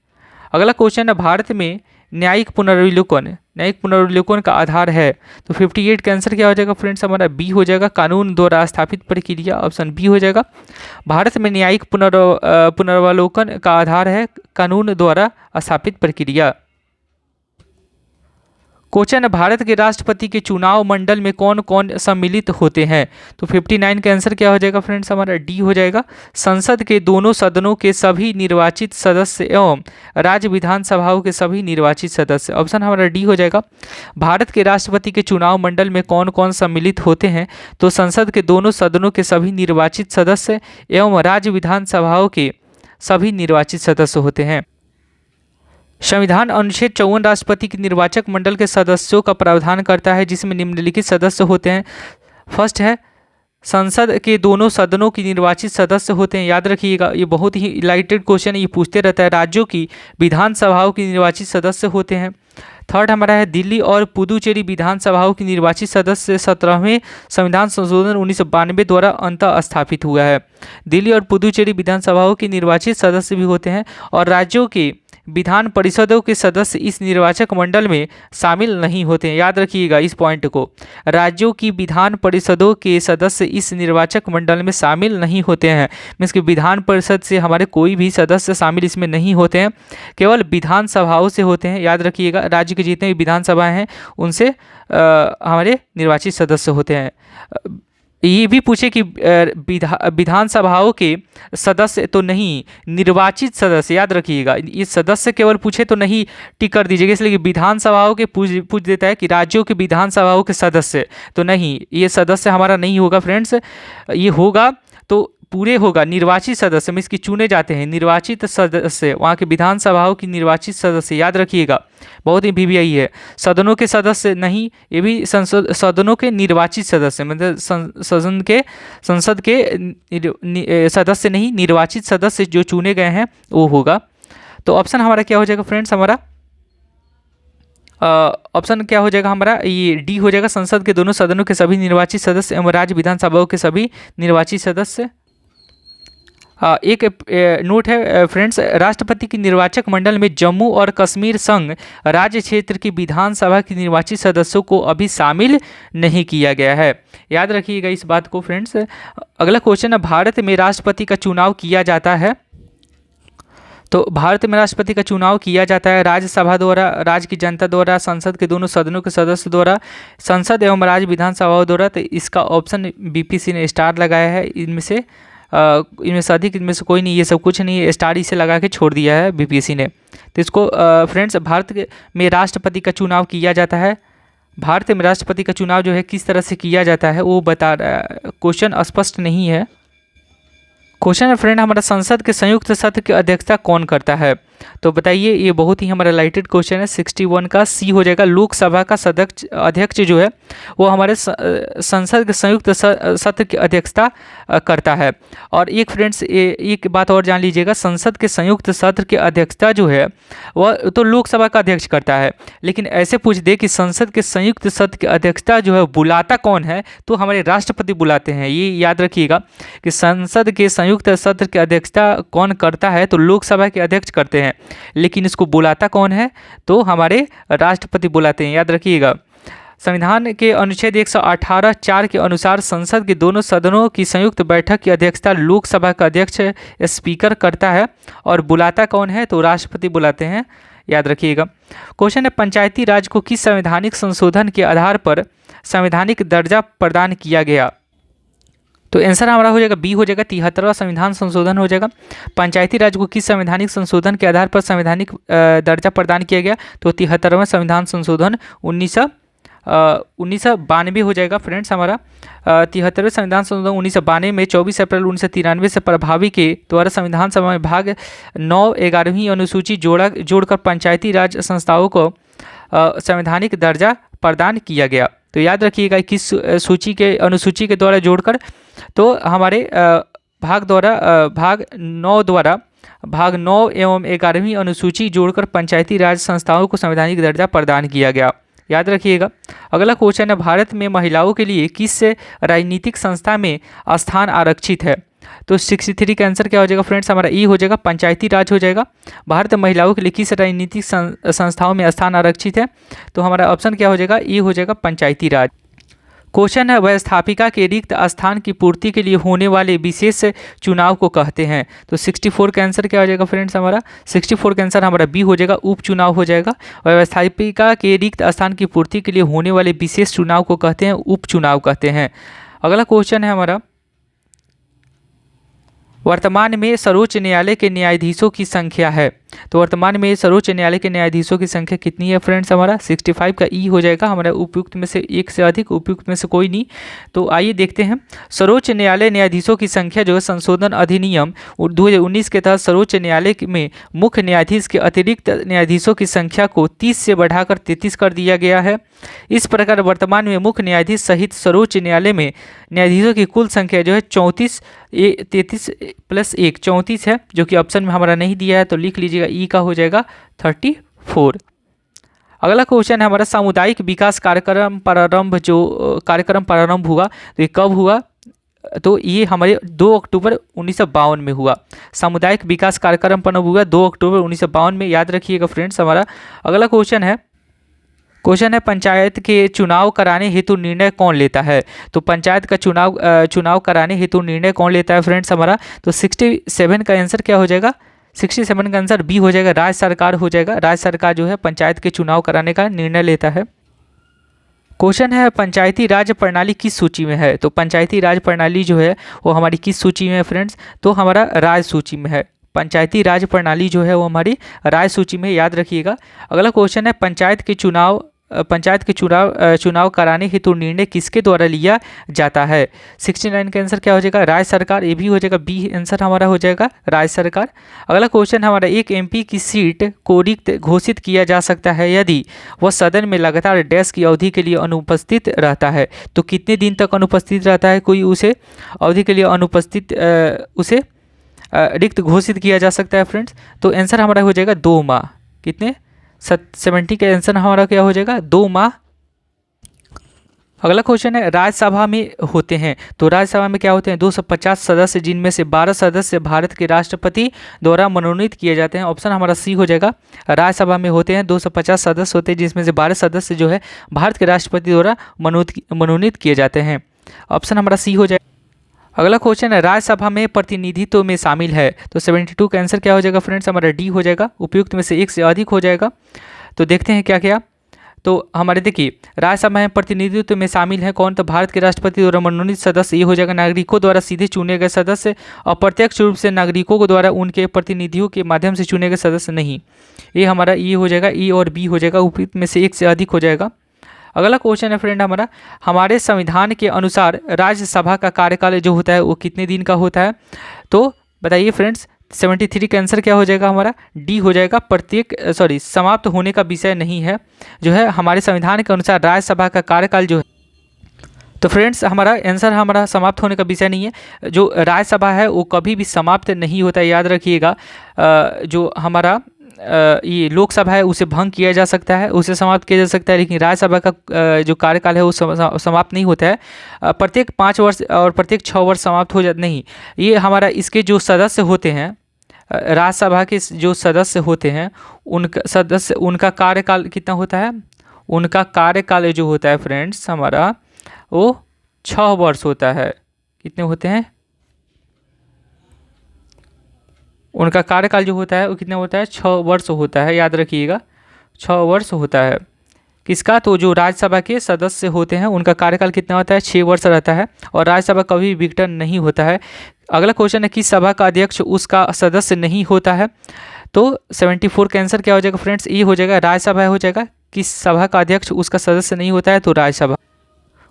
अगला क्वेश्चन है, भारत में न्यायिक पुनर्विलोकन का आधार है। तो 58 का आंसर क्या हो जाएगा फ्रेंड्स, हमारा बी हो जाएगा, कानून द्वारा स्थापित प्रक्रिया। ऑप्शन बी हो जाएगा। भारत में न्यायिक पुनर्विलोकन का आधार है कानून द्वारा स्थापित प्रक्रिया। क्वेश्चन, भारत के राष्ट्रपति के चुनाव मंडल में कौन कौन सम्मिलित होते हैं। तो 59 का आंसर क्या हो जाएगा फ्रेंड्स, हमारा डी हो जाएगा, संसद के दोनों सदनों के सभी निर्वाचित सदस्य एवं राज्य विधानसभाओं के सभी निर्वाचित सदस्य। ऑप्शन हमारा डी हो जाएगा। भारत के राष्ट्रपति के चुनाव मंडल में कौन कौन सम्मिलित होते हैं। तो संसद के दोनों सदनों के सभी निर्वाचित सदस्य एवं राज्य विधानसभाओं के सभी निर्वाचित सदस्य होते हैं। संविधान अनुच्छेद 54 राष्ट्रपति के निर्वाचक मंडल के सदस्यों का प्रावधान करता है, जिसमें निम्नलिखित सदस्य होते हैं। फर्स्ट है, संसद के दोनों सदनों की निर्वाचित सदस्य होते हैं। याद रखिएगा, ये बहुत ही इलाइटेड क्वेश्चन है, ये पूछते रहता है। राज्यों की विधानसभाओं की निर्वाचित सदस्य होते हैं। थर्ड हमारा है, दिल्ली और पुदुचेरी विधानसभाओं की निर्वाचित सदस्य 17वें संविधान संशोधन 1992 द्वारा अंतः स्थापित हुआ है। दिल्ली और पुदुचेरी विधानसभाओं के निर्वाचित सदस्य भी होते हैं और राज्यों के विधान परिषदों के सदस्य इस निर्वाचक मंडल में शामिल नहीं होते हैं। याद रखिएगा इस पॉइंट को, राज्यों की विधान परिषदों के सदस्य इस निर्वाचक मंडल में शामिल नहीं होते हैं। मीन्स कि विधान परिषद से हमारे कोई भी सदस्य शामिल इसमें नहीं होते हैं, केवल विधानसभाओं से होते हैं। याद रखिएगा, राज्य के जितने भी विधानसभाएं हैं उनसे हमारे निर्वाचित सदस्य होते हैं। ये भी पूछे कि विधानसभाओं के सदस्य तो नहीं, निर्वाचित सदस्य। याद रखिएगा, ये सदस्य केवल पूछे तो नहीं टिक कर दीजिएगा, इसलिए कि विधानसभाओं के पूछ देता है कि राज्यों के विधानसभाओं के सदस्य तो नहीं, ये सदस्य हमारा नहीं होगा फ्रेंड्स। ये होगा तो पूरे होगा निर्वाचित सदस्य में, इसकी चुने जाते हैं निर्वाचित सदस्य, वहाँ के विधानसभाओं की निर्वाचित सदस्य। याद रखिएगा, बहुत ही वीवीआई है। सदनों के सदस्य नहीं, ये भी संसद सदनों के निर्वाचित सदस्य, मतलब संसद के सदस्य नहीं, निर्वाचित सदस्य जो चुने गए हैं वो होगा। तो ऑप्शन हमारा क्या हो जाएगा फ्रेंड्स, हमारा ऑप्शन क्या हो जाएगा हमारा, ये डी हो जाएगा, संसद के दोनों सदनों के सभी निर्वाचित सदस्य एवं राज्य विधानसभाओं के सभी निर्वाचित सदस्य। एक नोट है फ्रेंड्स, राष्ट्रपति की निर्वाचक मंडल में जम्मू और कश्मीर संघ राज्य क्षेत्र की विधानसभा के निर्वाचित सदस्यों को अभी शामिल नहीं किया गया है। याद रखिएगा इस बात को फ्रेंड्स। अगला क्वेश्चन है, भारत में राष्ट्रपति का चुनाव किया जाता है। तो भारत में राष्ट्रपति का चुनाव किया जाता है राज्यसभा द्वारा, राज्य की जनता द्वारा, संसद के दोनों सदनों के सदस्य द्वारा, संसद एवं राज्य विधानसभाओं द्वारा। तो इसका ऑप्शन बीपीसी ने स्टार लगाया है। इनमें से अधिक इनमें से कोई नहीं, ये सब कुछ नहीं है, स्टार इसे लगा के छोड़ दिया है बीपीएससी ने। तो इसको फ्रेंड्स, भारत में राष्ट्रपति का चुनाव किया जाता है। भारत में राष्ट्रपति का चुनाव जो है किस तरह से किया जाता है वो बता रहा है, क्वेश्चन स्पष्ट नहीं है। क्वेश्चन है फ्रेंड, हमारा संसद के संयुक्त सत्र की अध्यक्षता कौन करता है। तो बताइए, ये बहुत ही हमारा लाइटेड क्वेश्चन है। 61 का सी हो जाएगा, लोकसभा का अध्यक्ष जो है वो हमारे संसद के संयुक्त सत्र की अध्यक्षता करता है। और एक फ्रेंड्स, एक बात और जान लीजिएगा, संसद के संयुक्त सत्र की अध्यक्षता जो है वह तो लोकसभा का अध्यक्ष करता है, लेकिन ऐसे पूछ दे कि संसद के संयुक्त सत्र की अध्यक्षता जो है बुलाता कौन है, तो हमारे राष्ट्रपति बुलाते हैं। ये याद रखिएगा कि संसद के संयुक्त सत्र की अध्यक्षता कौन करता है, तो लोकसभा के अध्यक्ष करते हैं, लेकिन इसको बुलाता कौन है, तो हमारे राष्ट्रपति बुलाते हैं। याद रखिएगा, संविधान के अनुच्छेद 118(4) के अनुसार संसद के दोनों सदनों की संयुक्त बैठक की अध्यक्षता लोकसभा का अध्यक्ष स्पीकर करता है, और बुलाता कौन है, तो राष्ट्रपति बुलाते हैं। याद रखिएगा। क्वेश्चन है, पंचायती राज को किस संवैधानिक संशोधन के आधार पर संवैधानिक दर्जा प्रदान किया गया। तो आंसर हमारा हो जाएगा बी हो जाएगा, 73वां संविधान संशोधन हो जाएगा। पंचायती राज को किस संवैधानिक संशोधन के आधार पर संवैधानिक दर्जा प्रदान किया गया? तो 73वां संविधान संशोधन 1992 हो जाएगा फ्रेंड्स हमारा। 73वें संविधान संशोधन 1992 में 24 अप्रैल 1993 से प्रभावी के द्वारा संविधान सभा में भाग 9 11वीं अनुसूची जोड़कर पंचायती राज संस्थाओं को संवैधानिक दर्जा प्रदान किया गया। तो याद रखिएगा किस सूची के अनुसूची के द्वारा जोड़कर, तो हमारे भाग 9 एवं 11वीं अनुसूची जोड़कर पंचायती राज संस्थाओं को संवैधानिक दर्जा प्रदान किया गया। याद रखिएगा। अगला क्वेश्चन है, भारत में महिलाओं के लिए किस राजनीतिक संस्था में स्थान आरक्षित है? तो 63 का आंसर क्या हो जाएगा फ्रेंड्स हमारा? ई हो जाएगा, पंचायती राज हो जाएगा। भारत में महिलाओं के लिए किस राजनीतिक संस्थाओं में स्थान आरक्षित है? तो हमारा ऑप्शन क्या हो जाएगा? ई हो जाएगा, पंचायती राज। क्वेश्चन है, व्यवस्थापिका के रिक्त स्थान की पूर्ति के लिए होने वाले विशेष चुनाव को कहते हैं? तो 64 का आंसर क्या हो जाएगा फ्रेंड्स हमारा? 64 का आंसर हमारा बी हो जाएगा, उपचुनाव हो जाएगा। व्यवस्थापिका के रिक्त स्थान की पूर्ति के लिए होने वाले विशेष चुनाव को कहते हैं उपचुनाव कहते हैं। अगला क्वेश्चन है हमारा, वर्तमान में सर्वोच्च न्यायालय के न्यायाधीशों की संख्या है? तो वर्तमान में सर्वोच्च न्यायालय के न्यायाधीशों की संख्या कितनी है फ्रेंड्स हमारा? 65 का ई हो जाएगा हमारा, उपयुक्त में से एक से अधिक, उपयुक्त में से कोई नहीं। तो आइए देखते हैं, सर्वोच्च न्यायालय न्यायाधीशों की संख्या जो है संशोधन अधिनियम 2019 के तहत सर्वोच्च न्यायालय में मुख्य न्यायाधीश के अतिरिक्त न्यायाधीशों की संख्या को 30 से बढ़ाकर 33 कर दिया गया है। इस प्रकार वर्तमान में मुख्य न्यायाधीश सहित सर्वोच्च न्यायालय में न्यायाधीशों की कुल संख्या जो है 33 + 1 34 है, जो कि ऑप्शन में हमारा नहीं दिया है, तो लिख लीजिएगा ई का हो जाएगा 34। अगला क्वेश्चन है हमारा, सामुदायिक विकास कार्यक्रम प्रारंभ हुआ, तो ये कब हुआ? तो ये हमारे 2 अक्टूबर 1952 में हुआ। सामुदायिक विकास कार्यक्रम प्रारंभ हुआ 2 अक्टूबर 1952 में, याद रखिएगा फ्रेंड्स हमारा। अगला क्वेश्चन है, पंचायत के चुनाव कराने हेतु निर्णय कौन लेता है? तो पंचायत का चुनाव कराने हेतु निर्णय कौन लेता है फ्रेंड्स हमारा? तो 67 का आंसर क्या हो जाएगा? 67 का आंसर बी हो जाएगा, राज्य सरकार हो जाएगा। राज्य सरकार जो है पंचायत के चुनाव कराने का निर्णय लेता है। क्वेश्चन है, पंचायती राज प्रणाली किस सूची में है? तो पंचायती राज प्रणाली जो है वो हमारी किस सूची में है फ्रेंड्स? तो हमारा राज सूची में है। पंचायती राज प्रणाली जो है वो हमारी राज सूची में, याद रखिएगा। अगला क्वेश्चन है, पंचायत के चुनाव कराने हेतु निर्णय किसके द्वारा लिया जाता है? 69 का आंसर क्या हो जाएगा? राज्य सरकार, ये भी हो जाएगा, बी आंसर हमारा हो जाएगा, राज्य सरकार। अगला क्वेश्चन हमारा, एक एमपी की सीट को रिक्त घोषित किया जा सकता है यदि वह सदन में लगातार डैश की अवधि के लिए अनुपस्थित रहता है। तो कितने दिन तक अनुपस्थित रहता है कोई उसे अवधि के लिए उसे रिक्त घोषित किया जा सकता है फ्रेंड्स? तो आंसर हमारा हो जाएगा 2 माह। कितने? 70 का आंसर हमारा क्या हो जाएगा? 2 माह। अगला क्वेश्चन है, राज्यसभा में होते हैं, तो राज्यसभा में क्या होते हैं? 250 सदस्य, जिनमें से 12 सदस्य भारत के राष्ट्रपति द्वारा मनोनीत किए जाते हैं। ऑप्शन हमारा सी हो जाएगा, राज्यसभा में होते हैं 250 सदस्य होते हैं, जिसमें से 12 सदस्य जो है भारत के राष्ट्रपति द्वारा मनोनीत किए जाते हैं। ऑप्शन हमारा सी हो जाएगा। अगला क्वेश्चन है, राज्यसभा में प्रतिनिधित्व में शामिल है, तो 72 का आंसर क्या हो जाएगा फ्रेंड्स हमारा? डी हो जाएगा, उपयुक्त में से एक से अधिक हो जाएगा। तो देखते हैं क्या क्या। तो हमारे देखिए, राज्यसभा में प्रतिनिधित्व में शामिल है कौन? तो भारत के राष्ट्रपति द्वारा मनोनीत सदस्य, ये हो जाएगा। नागरिकों द्वारा सीधे चुने गए सदस्य, अप्रत्यक्ष रूप से नागरिकों को द्वारा उनके प्रतिनिधियों के माध्यम से चुने गए सदस्य नहीं। ये हमारा ई हो जाएगा, ई और बी हो जाएगा, उपयुक्त में से एक से अधिक हो जाएगा। अगला क्वेश्चन है फ्रेंड हमारा, हमारे संविधान के अनुसार राज्यसभा का कार्यकाल जो होता है वो कितने दिन का होता है? तो बताइए फ्रेंड्स, 73 का आंसर क्या हो जाएगा हमारा? डी हो जाएगा, समाप्त होने का विषय नहीं है, जो है हमारे संविधान के अनुसार राज्यसभा का कार्यकाल जो है। तो फ्रेंड्स हमारा आंसर हमारा समाप्त होने का विषय नहीं है, जो राज्यसभा है वो कभी भी समाप्त नहीं होता है, याद रखिएगा। जो हमारा ये लोकसभा है उसे भंग किया जा सकता है, उसे समाप्त किया जा सकता है, लेकिन राज्यसभा का जो कार्यकाल है वो समाप्त नहीं होता है। प्रत्येक 5 वर्ष और प्रत्येक 6 वर्ष समाप्त हो जाते नहीं। ये हमारा इसके जो सदस्य होते हैं, राज्यसभा के जो सदस्य होते हैं, उनका कार्यकाल कितना होता है? उनका कार्यकाल जो होता है फ्रेंड्स हमारा वो 6 वर्ष होता है। कितने होते हैं? उनका कार्यकाल जो होता है वो कितना होता है? 6 वर्ष होता है, याद रखिएगा, 6 वर्ष होता है। किसका? तो जो राज्यसभा के सदस्य होते हैं उनका कार्यकाल कितना होता है? 6 वर्ष रहता है और राज्यसभा कभी विघटन नहीं होता है। अगला क्वेश्चन है किस सभा का अध्यक्ष उसका सदस्य नहीं होता है? तो 74 का आंसर क्या हो जाएगा फ्रेंड्स? ये हो जाएगा राज्यसभा हो जाएगा। किस सभा का अध्यक्ष उसका सदस्य नहीं होता है? तो राज्यसभा।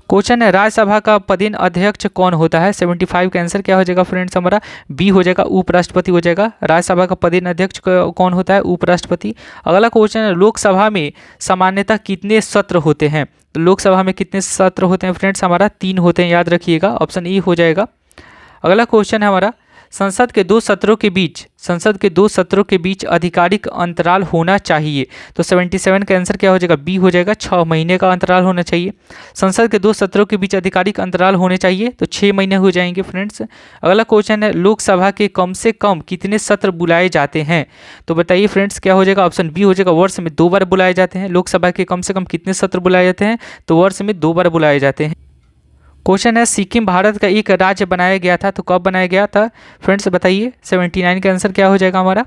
क्वेश्चन है राज्यसभा का पदेन अध्यक्ष कौन होता है? 75 का आंसर क्या हो जाएगा फ्रेंड्स हमारा? बी हो जाएगा, उपराष्ट्रपति हो जाएगा। राज्यसभा का पदेन अध्यक्ष कौन होता है? उपराष्ट्रपति। अगला क्वेश्चन है लोकसभा में सामान्यतः कितने सत्र होते हैं? तो लोकसभा में कितने सत्र होते हैं फ्रेंड्स? हमारा 3 होते हैं, याद रखिएगा, ऑप्शन ई हो जाएगा। अगला क्वेश्चन है हमारा संसद के 2 सत्रों के बीच आधिकारिक अंतराल होना चाहिए। तो 77 का आंसर क्या हो जाएगा? बी हो जाएगा, 6 महीने का अंतराल होना चाहिए। संसद के 2 सत्रों के बीच आधिकारिक अंतराल होने चाहिए, तो 6 महीने हो जाएंगे फ्रेंड्स। अगला क्वेश्चन है लोकसभा के कम से कम कितने सत्र बुलाए जाते हैं? तो बताइए फ्रेंड्स क्या हो जाएगा? ऑप्शन बी हो जाएगा, वर्ष में 2 बार बुलाए जाते हैं। लोकसभा के कम से कम कितने सत्र बुलाए जाते हैं? तो वर्ष में 2 बार बुलाए जाते हैं। क्वेश्चन है सिक्किम भारत का एक राज्य बनाया गया था, तो कब बनाया गया था फ्रेंड्स बताइए? 79 का आंसर क्या हो जाएगा हमारा?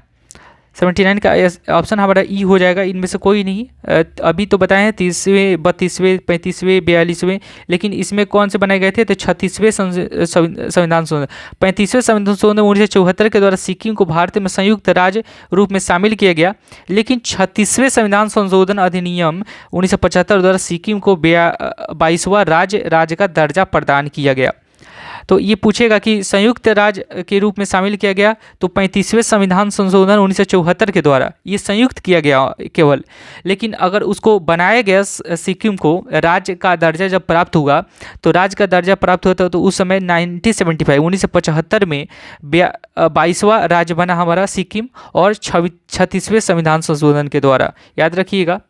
79 का ऑप्शन हमारा ई हो जाएगा, इनमें से कोई नहीं। अभी तो बताए हैं 30वें, 32वें, 35वें, 42वें, लेकिन इसमें कौन से बनाए गए थे? तो 36वें संविधान संशोधन। 35वें संविधान संशोधन 1974 के द्वारा सिक्किम को भारत में संयुक्त राज्य रूप में शामिल किया गया, लेकिन 36वें संविधान संशोधन अधिनियम 1975 द्वारा सिक्किम को 22वां राज्य का दर्जा प्रदान किया गया। तो ये पूछेगा कि संयुक्त राज्य के रूप में शामिल किया गया, तो 35वें संविधान संशोधन 1974 के द्वारा ये संयुक्त किया गया केवल, लेकिन अगर उसको बनाया गया सिक्किम को राज्य का दर्जा जब प्राप्त हुआ, तो राज्य का दर्जा प्राप्त होता तो उस समय 1975 में 22वां राज्य बना हमारा सिक्किम, और 36वें संविधान संशोधन के द्वारा, याद रखिएगा।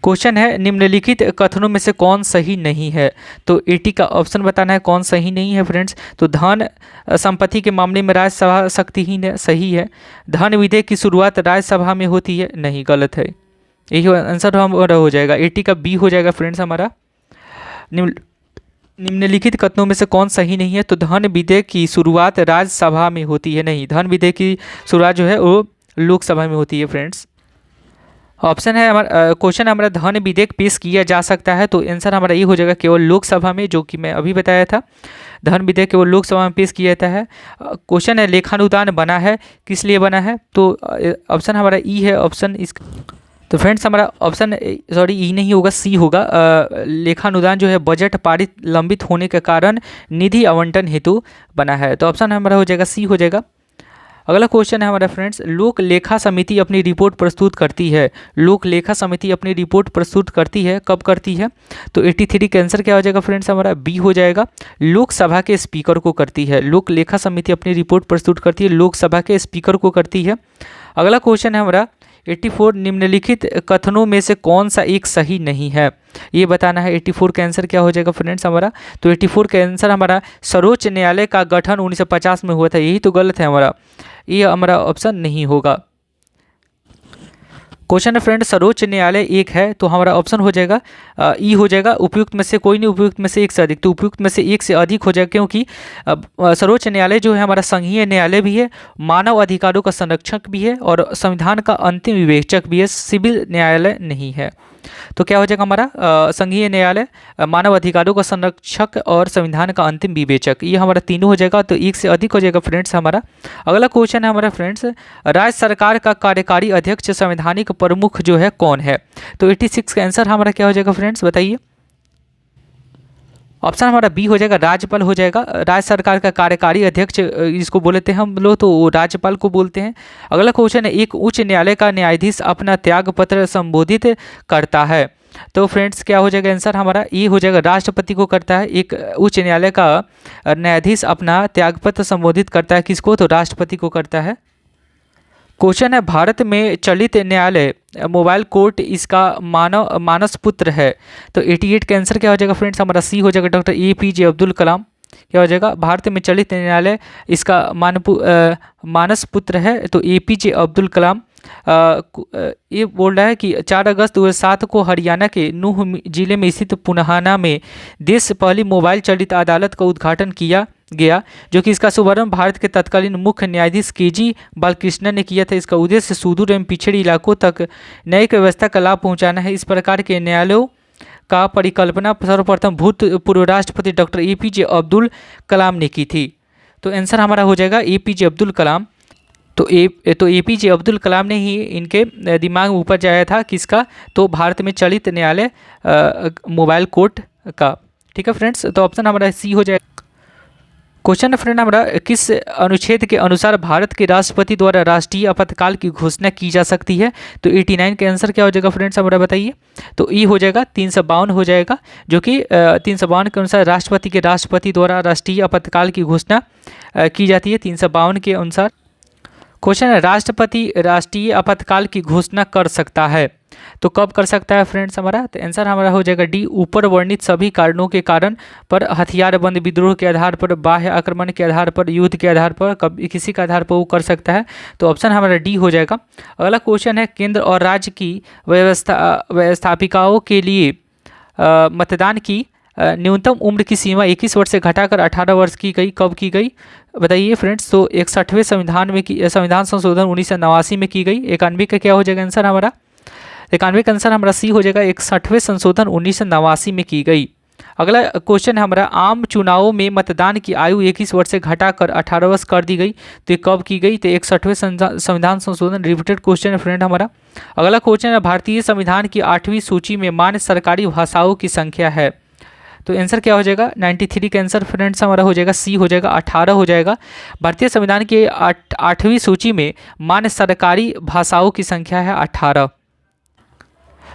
क्वेश्चन है निम्नलिखित कथनों में से कौन सही नहीं है? तो 80 का ऑप्शन बताना है कौन सही नहीं है फ्रेंड्स। तो धन संपत्ति के मामले में राज्यसभा शक्तिहीन है, सही है। धन विधेयक की शुरुआत राज्यसभा में होती है, नहीं, गलत है। यही आंसर हमारा हो जाएगा, 80 का बी हो जाएगा फ्रेंड्स हमारा। निम्नलिखित कथनों में से कौन सही नहीं है? तो धन विधेयक की शुरुआत राज्यसभा में होती है, नहीं, धन विधेयक की शुरुआत जो है वो लोकसभा में होती है फ्रेंड्स। ऑप्शन है हमारा, क्वेश्चन हमारा धन विधेयक पेश किया जा सकता है, तो आंसर हमारा ये हो जाएगा केवल लोकसभा में, जो कि मैं अभी बताया था। धन विधेयक केवल लोकसभा में पेश किया जाता है। क्वेश्चन है लेखानुदान बना है, किस लिए बना है? तो ऑप्शन हमारा ई है, ऑप्शन इस। तो फ्रेंड्स हमारा ऑप्शन सॉरी ई नहीं होगा, सी होगा। लेखानुदान जो है बजट पारित लंबित होने के कारण निधि आवंटन हेतु बना है, तो ऑप्शन हमारा हो जाएगा सी हो जाएगा। अगला क्वेश्चन है हमारा फ्रेंड्स लोक लेखा समिति अपनी रिपोर्ट प्रस्तुत करती है। लोक लेखा समिति अपनी रिपोर्ट प्रस्तुत करती है, कब करती है? तो 83 का आंसर क्या हो जाएगा फ्रेंड्स हमारा? बी हो जाएगा, लोकसभा के स्पीकर को करती है। लोक लेखा समिति अपनी रिपोर्ट प्रस्तुत करती है, लोकसभा के स्पीकर को करती है। अगला क्वेश्चन है हमारा 84 निम्नलिखित कथनों में से कौन सा एक सही नहीं है, ये बताना है। 84 का आंसर क्या हो जाएगा फ्रेंड्स हमारा? तो 84 का आंसर हमारा सर्वोच्च न्यायालय का गठन 1950 में हुआ था, यही तो गलत है हमारा, ये हमारा ऑप्शन नहीं होगा। क्वेश्चन है फ्रेंड सर्वोच्च न्यायालय एक है, तो हमारा ऑप्शन हो जाएगा ई हो जाएगा, उपयुक्त में से कोई नहीं, उपयुक्त में से एक से अधिक, तो उपयुक्त में से एक से अधिक हो जाएगा, क्योंकि सर्वोच्च न्यायालय जो है हमारा संघीय न्यायालय भी है, मानव अधिकारों का संरक्षक भी है, और संविधान का अंतिम विवेचक भी है, सिविल न्यायालय नहीं है। तो क्या हो जाएगा हमारा संघीय न्यायालय, मानव अधिकारों का संरक्षक और संविधान का अंतिम विवेचक, ये हमारा तीनों हो जाएगा, तो एक से अधिक हो जाएगा फ्रेंड्स हमारा। अगला क्वेश्चन है हमारा फ्रेंड्स राज्य सरकार का कार्यकारी अध्यक्ष संवैधानिक प्रमुख जो है कौन है? तो 86 का आंसर हमारा क्या हो जाएगा फ्रेंड्स बताइए? ऑप्शन हमारा बी हो जाएगा, राज्यपाल हो जाएगा। राज्य सरकार का कार्यकारी अध्यक्ष इसको बोलते हैं हम लोग, तो राज्यपाल को बोलते हैं। अगला क्वेश्चन है एक उच्च न्यायालय का न्यायाधीश अपना त्याग पत्र संबोधित करता है, तो फ्रेंड्स क्या हो जाएगा आंसर हमारा? ये हो जाएगा, राष्ट्रपति को करता है। एक उच्च न्यायालय का न्यायाधीश अपना त्यागपत्र संबोधित करता है, किसको? तो राष्ट्रपति को करता है। क्वेश्चन है भारत में चलित न्यायालय मोबाइल कोर्ट इसका मानस पुत्र है, तो 88 का आंसर क्या हो जाएगा फ्रेंड्स हमारा? सी हो जाएगा, डॉक्टर APJ अब्दुल कलाम। क्या हो जाएगा? भारत में चलित न्यायालय इसका मानस पुत्र है, तो APJ अब्दुल कलाम। ये बोल रहा है कि 4 अगस्त 2007 को हरियाणा के नूह जिले में स्थित पुनाहाना में देश पहली मोबाइल चलित अदालत का उद्घाटन किया गया, जो कि इसका शुभारंभ भारत के तत्कालीन मुख्य न्यायाधीश केजी बालकृष्णन ने किया था। इसका उद्देश्य सुदूर एवं पिछड़ी इलाकों तक न्यायिक व्यवस्था का लाभ पहुंचाना है। इस प्रकार के न्यायालयों का परिकल्पना सर्वप्रथम भूतपूर्व राष्ट्रपति डॉक्टर एपीजे अब्दुल कलाम ने की थी। तो आंसर हमारा हो जाएगा एपीजे अब्दुल कलाम। तो एपीजे अब्दुल कलाम ने ही इनके दिमाग में ऊपर जाया था किसका, तो भारत में चलित न्यायालय मोबाइल कोर्ट का। ठीक है फ्रेंड्स, तो ऑप्शन हमारा सी हो जाएगा। क्वेश्चन फ्रेंड हमारा, किस अनुच्छेद के अनुसार भारत के राष्ट्रपति द्वारा राष्ट्रीय आपातकाल की घोषणा की जा सकती है? तो 89 का आंसर क्या हो जाएगा फ्रेंड्स, हमारा बताइए। तो ई हो जाएगा 352 हो जाएगा, जो कि 352 के अनुसार राष्ट्रपति द्वारा राष्ट्रीय आपातकाल की घोषणा की जाती है 352 के अनुसार। क्वेश्चन है, राष्ट्रपति राष्ट्रीय आपातकाल की घोषणा कर सकता है, तो कब कर सकता है फ्रेंड्स हमारा? तो आंसर हमारा हो जाएगा डी, ऊपर वर्णित सभी कारणों के कारण पर, हथियारबंद विद्रोह के आधार पर, बाह्य आक्रमण के आधार पर, युद्ध के आधार पर, कभी किसी के आधार पर वो कर सकता है। तो ऑप्शन हमारा डी हो जाएगा। अगला क्वेश्चन है, केंद्र और राज्य की व्यवस्थापिकाओं के लिए मतदान की न्यूनतम उम्र की सीमा 21 वर्ष से घटाकर 18 वर्ष की गई, कब की गई बताइए फ्रेंड्स? तो 61वें संविधान में की, संविधान संशोधन 1989 में की गई। 91 का क्या हो जाएगा आंसर हमारा? 91 का आंसर हमारा सी हो जाएगा, 61वें संशोधन 1989 में की गई। अगला क्वेश्चन है हमारा, आम चुनावों में मतदान की आयु 21 वर्ष से घटाकर 18 वर्ष कर दी गई, तो ये कब की गई? तो 61वें संविधान संशोधन, रिपीटेड क्वेश्चन है फ्रेंड हमारा। अगला क्वेश्चन है, भारतीय संविधान की 8वीं सूची में मान्य सरकारी भाषाओं की संख्या है, तो आंसर क्या हो जाएगा? 93 का आंसर फ्रेंड्स हमारा हो जाएगा सी हो जाएगा, 18 हो जाएगा। भारतीय संविधान की 8वीं सूची में मान्य सरकारी भाषाओं की संख्या है 18।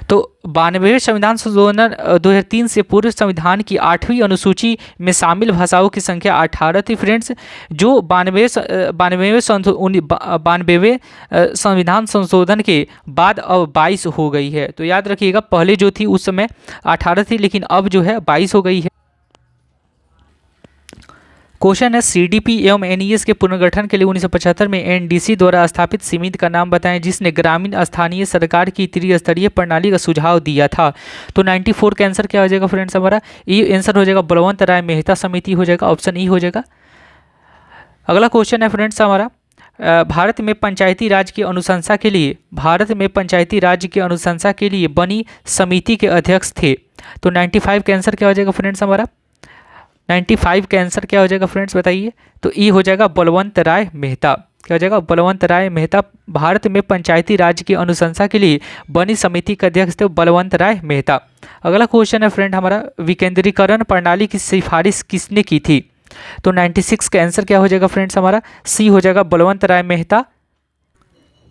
तो 92वें संविधान संशोधन 2003 से पूर्व संविधान की 8वीं अनुसूची में शामिल भाषाओं की संख्या 18 थी फ्रेंड्स, जो 92वें संविधान संशोधन के बाद अब 22 हो गई है। तो याद रखिएगा, पहले जो थी उस समय 18 थी, लेकिन अब जो है 22 हो गई है। क्वेश्चन है, सीडीपी एवं एनईएस के पुनर्गठन के लिए 1975 में एनडीसी द्वारा स्थापित समिति का नाम बताएं जिसने ग्रामीण स्थानीय सरकार की त्रिस्तरीय प्रणाली का सुझाव दिया था। तो 94 का आंसर क्या हो जाएगा फ्रेंड्स हमारा? ये आंसर हो जाएगा बलवंत राय मेहता समिति हो जाएगा, ऑप्शन ई हो जाएगा। अगला क्वेश्चन है फ्रेंड्स हमारा, भारत में पंचायती राज की अनुशंसा के लिए बनी समिति के अध्यक्ष थे। तो 95 का आंसर क्या हो जाएगा फ्रेंड्स हमारा? 95 का आंसर क्या हो जाएगा फ्रेंड्स बताइए? तो ई हो जाएगा बलवंत राय मेहता। क्या हो जाएगा? बलवंत राय मेहता। भारत में पंचायती राज की अनुशंसा के लिए बनी समिति के अध्यक्ष थे बलवंत राय मेहता। अगला क्वेश्चन है फ्रेंड हमारा, विकेंद्रीकरण प्रणाली की सिफारिश किसने की थी? तो 96 का आंसर क्या हो जाएगा फ्रेंड्स हमारा? सी हो जाएगा बलवंत राय मेहता।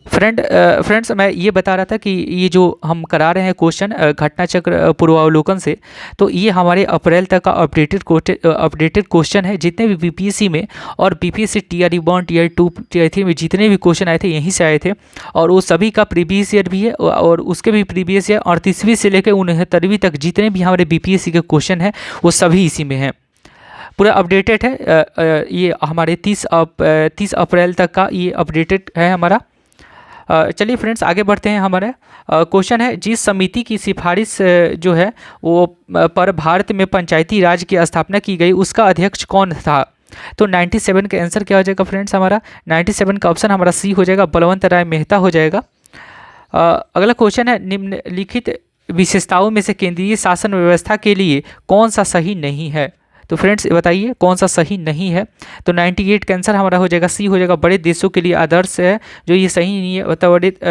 फ्रेंड्स मैं ये बता रहा था कि ये जो हम करा रहे हैं क्वेश्चन घटना चक्र पूर्वावलोकन से, तो ये हमारे अप्रैल तक का अपडेटेड क्वेश्चन है। जितने भी बीपीएससी में और बीपीएससी TRE1 TRE2 TRE3 में जितने भी क्वेश्चन आए थे यहीं से आए थे, और वो सभी का प्रीवियस ईयर भी है और उसके भी प्रीवियस ईयर 38वीं से लेकर 69वीं तक जितने भी हमारे बीपीएससी के क्वेश्चन हैं वो सभी इसी में हैं, पूरा अपडेटेड है। ये हमारे 30 अप्रैल तक का ये अपडेटेड है हमारा। चलिए फ्रेंड्स आगे बढ़ते हैं। हमारे क्वेश्चन है, जिस समिति की सिफारिश जो है वो पर भारत में पंचायती राज की स्थापना की गई उसका अध्यक्ष कौन था? तो 97 का आंसर क्या हो जाएगा फ्रेंड्स हमारा? 97 का ऑप्शन हमारा सी हो जाएगा, बलवंत राय मेहता हो जाएगा। अगला क्वेश्चन है, निम्नलिखित विशेषताओं में से केंद्रीय शासन व्यवस्था के लिए कौन सा सही नहीं है? तो फ्रेंड्स बताइए कौन सा सही नहीं है? तो 98 का आंसर हमारा हो जाएगा सी हो जाएगा, बड़े देशों के लिए आदर्श है जो ये सही नहीं है।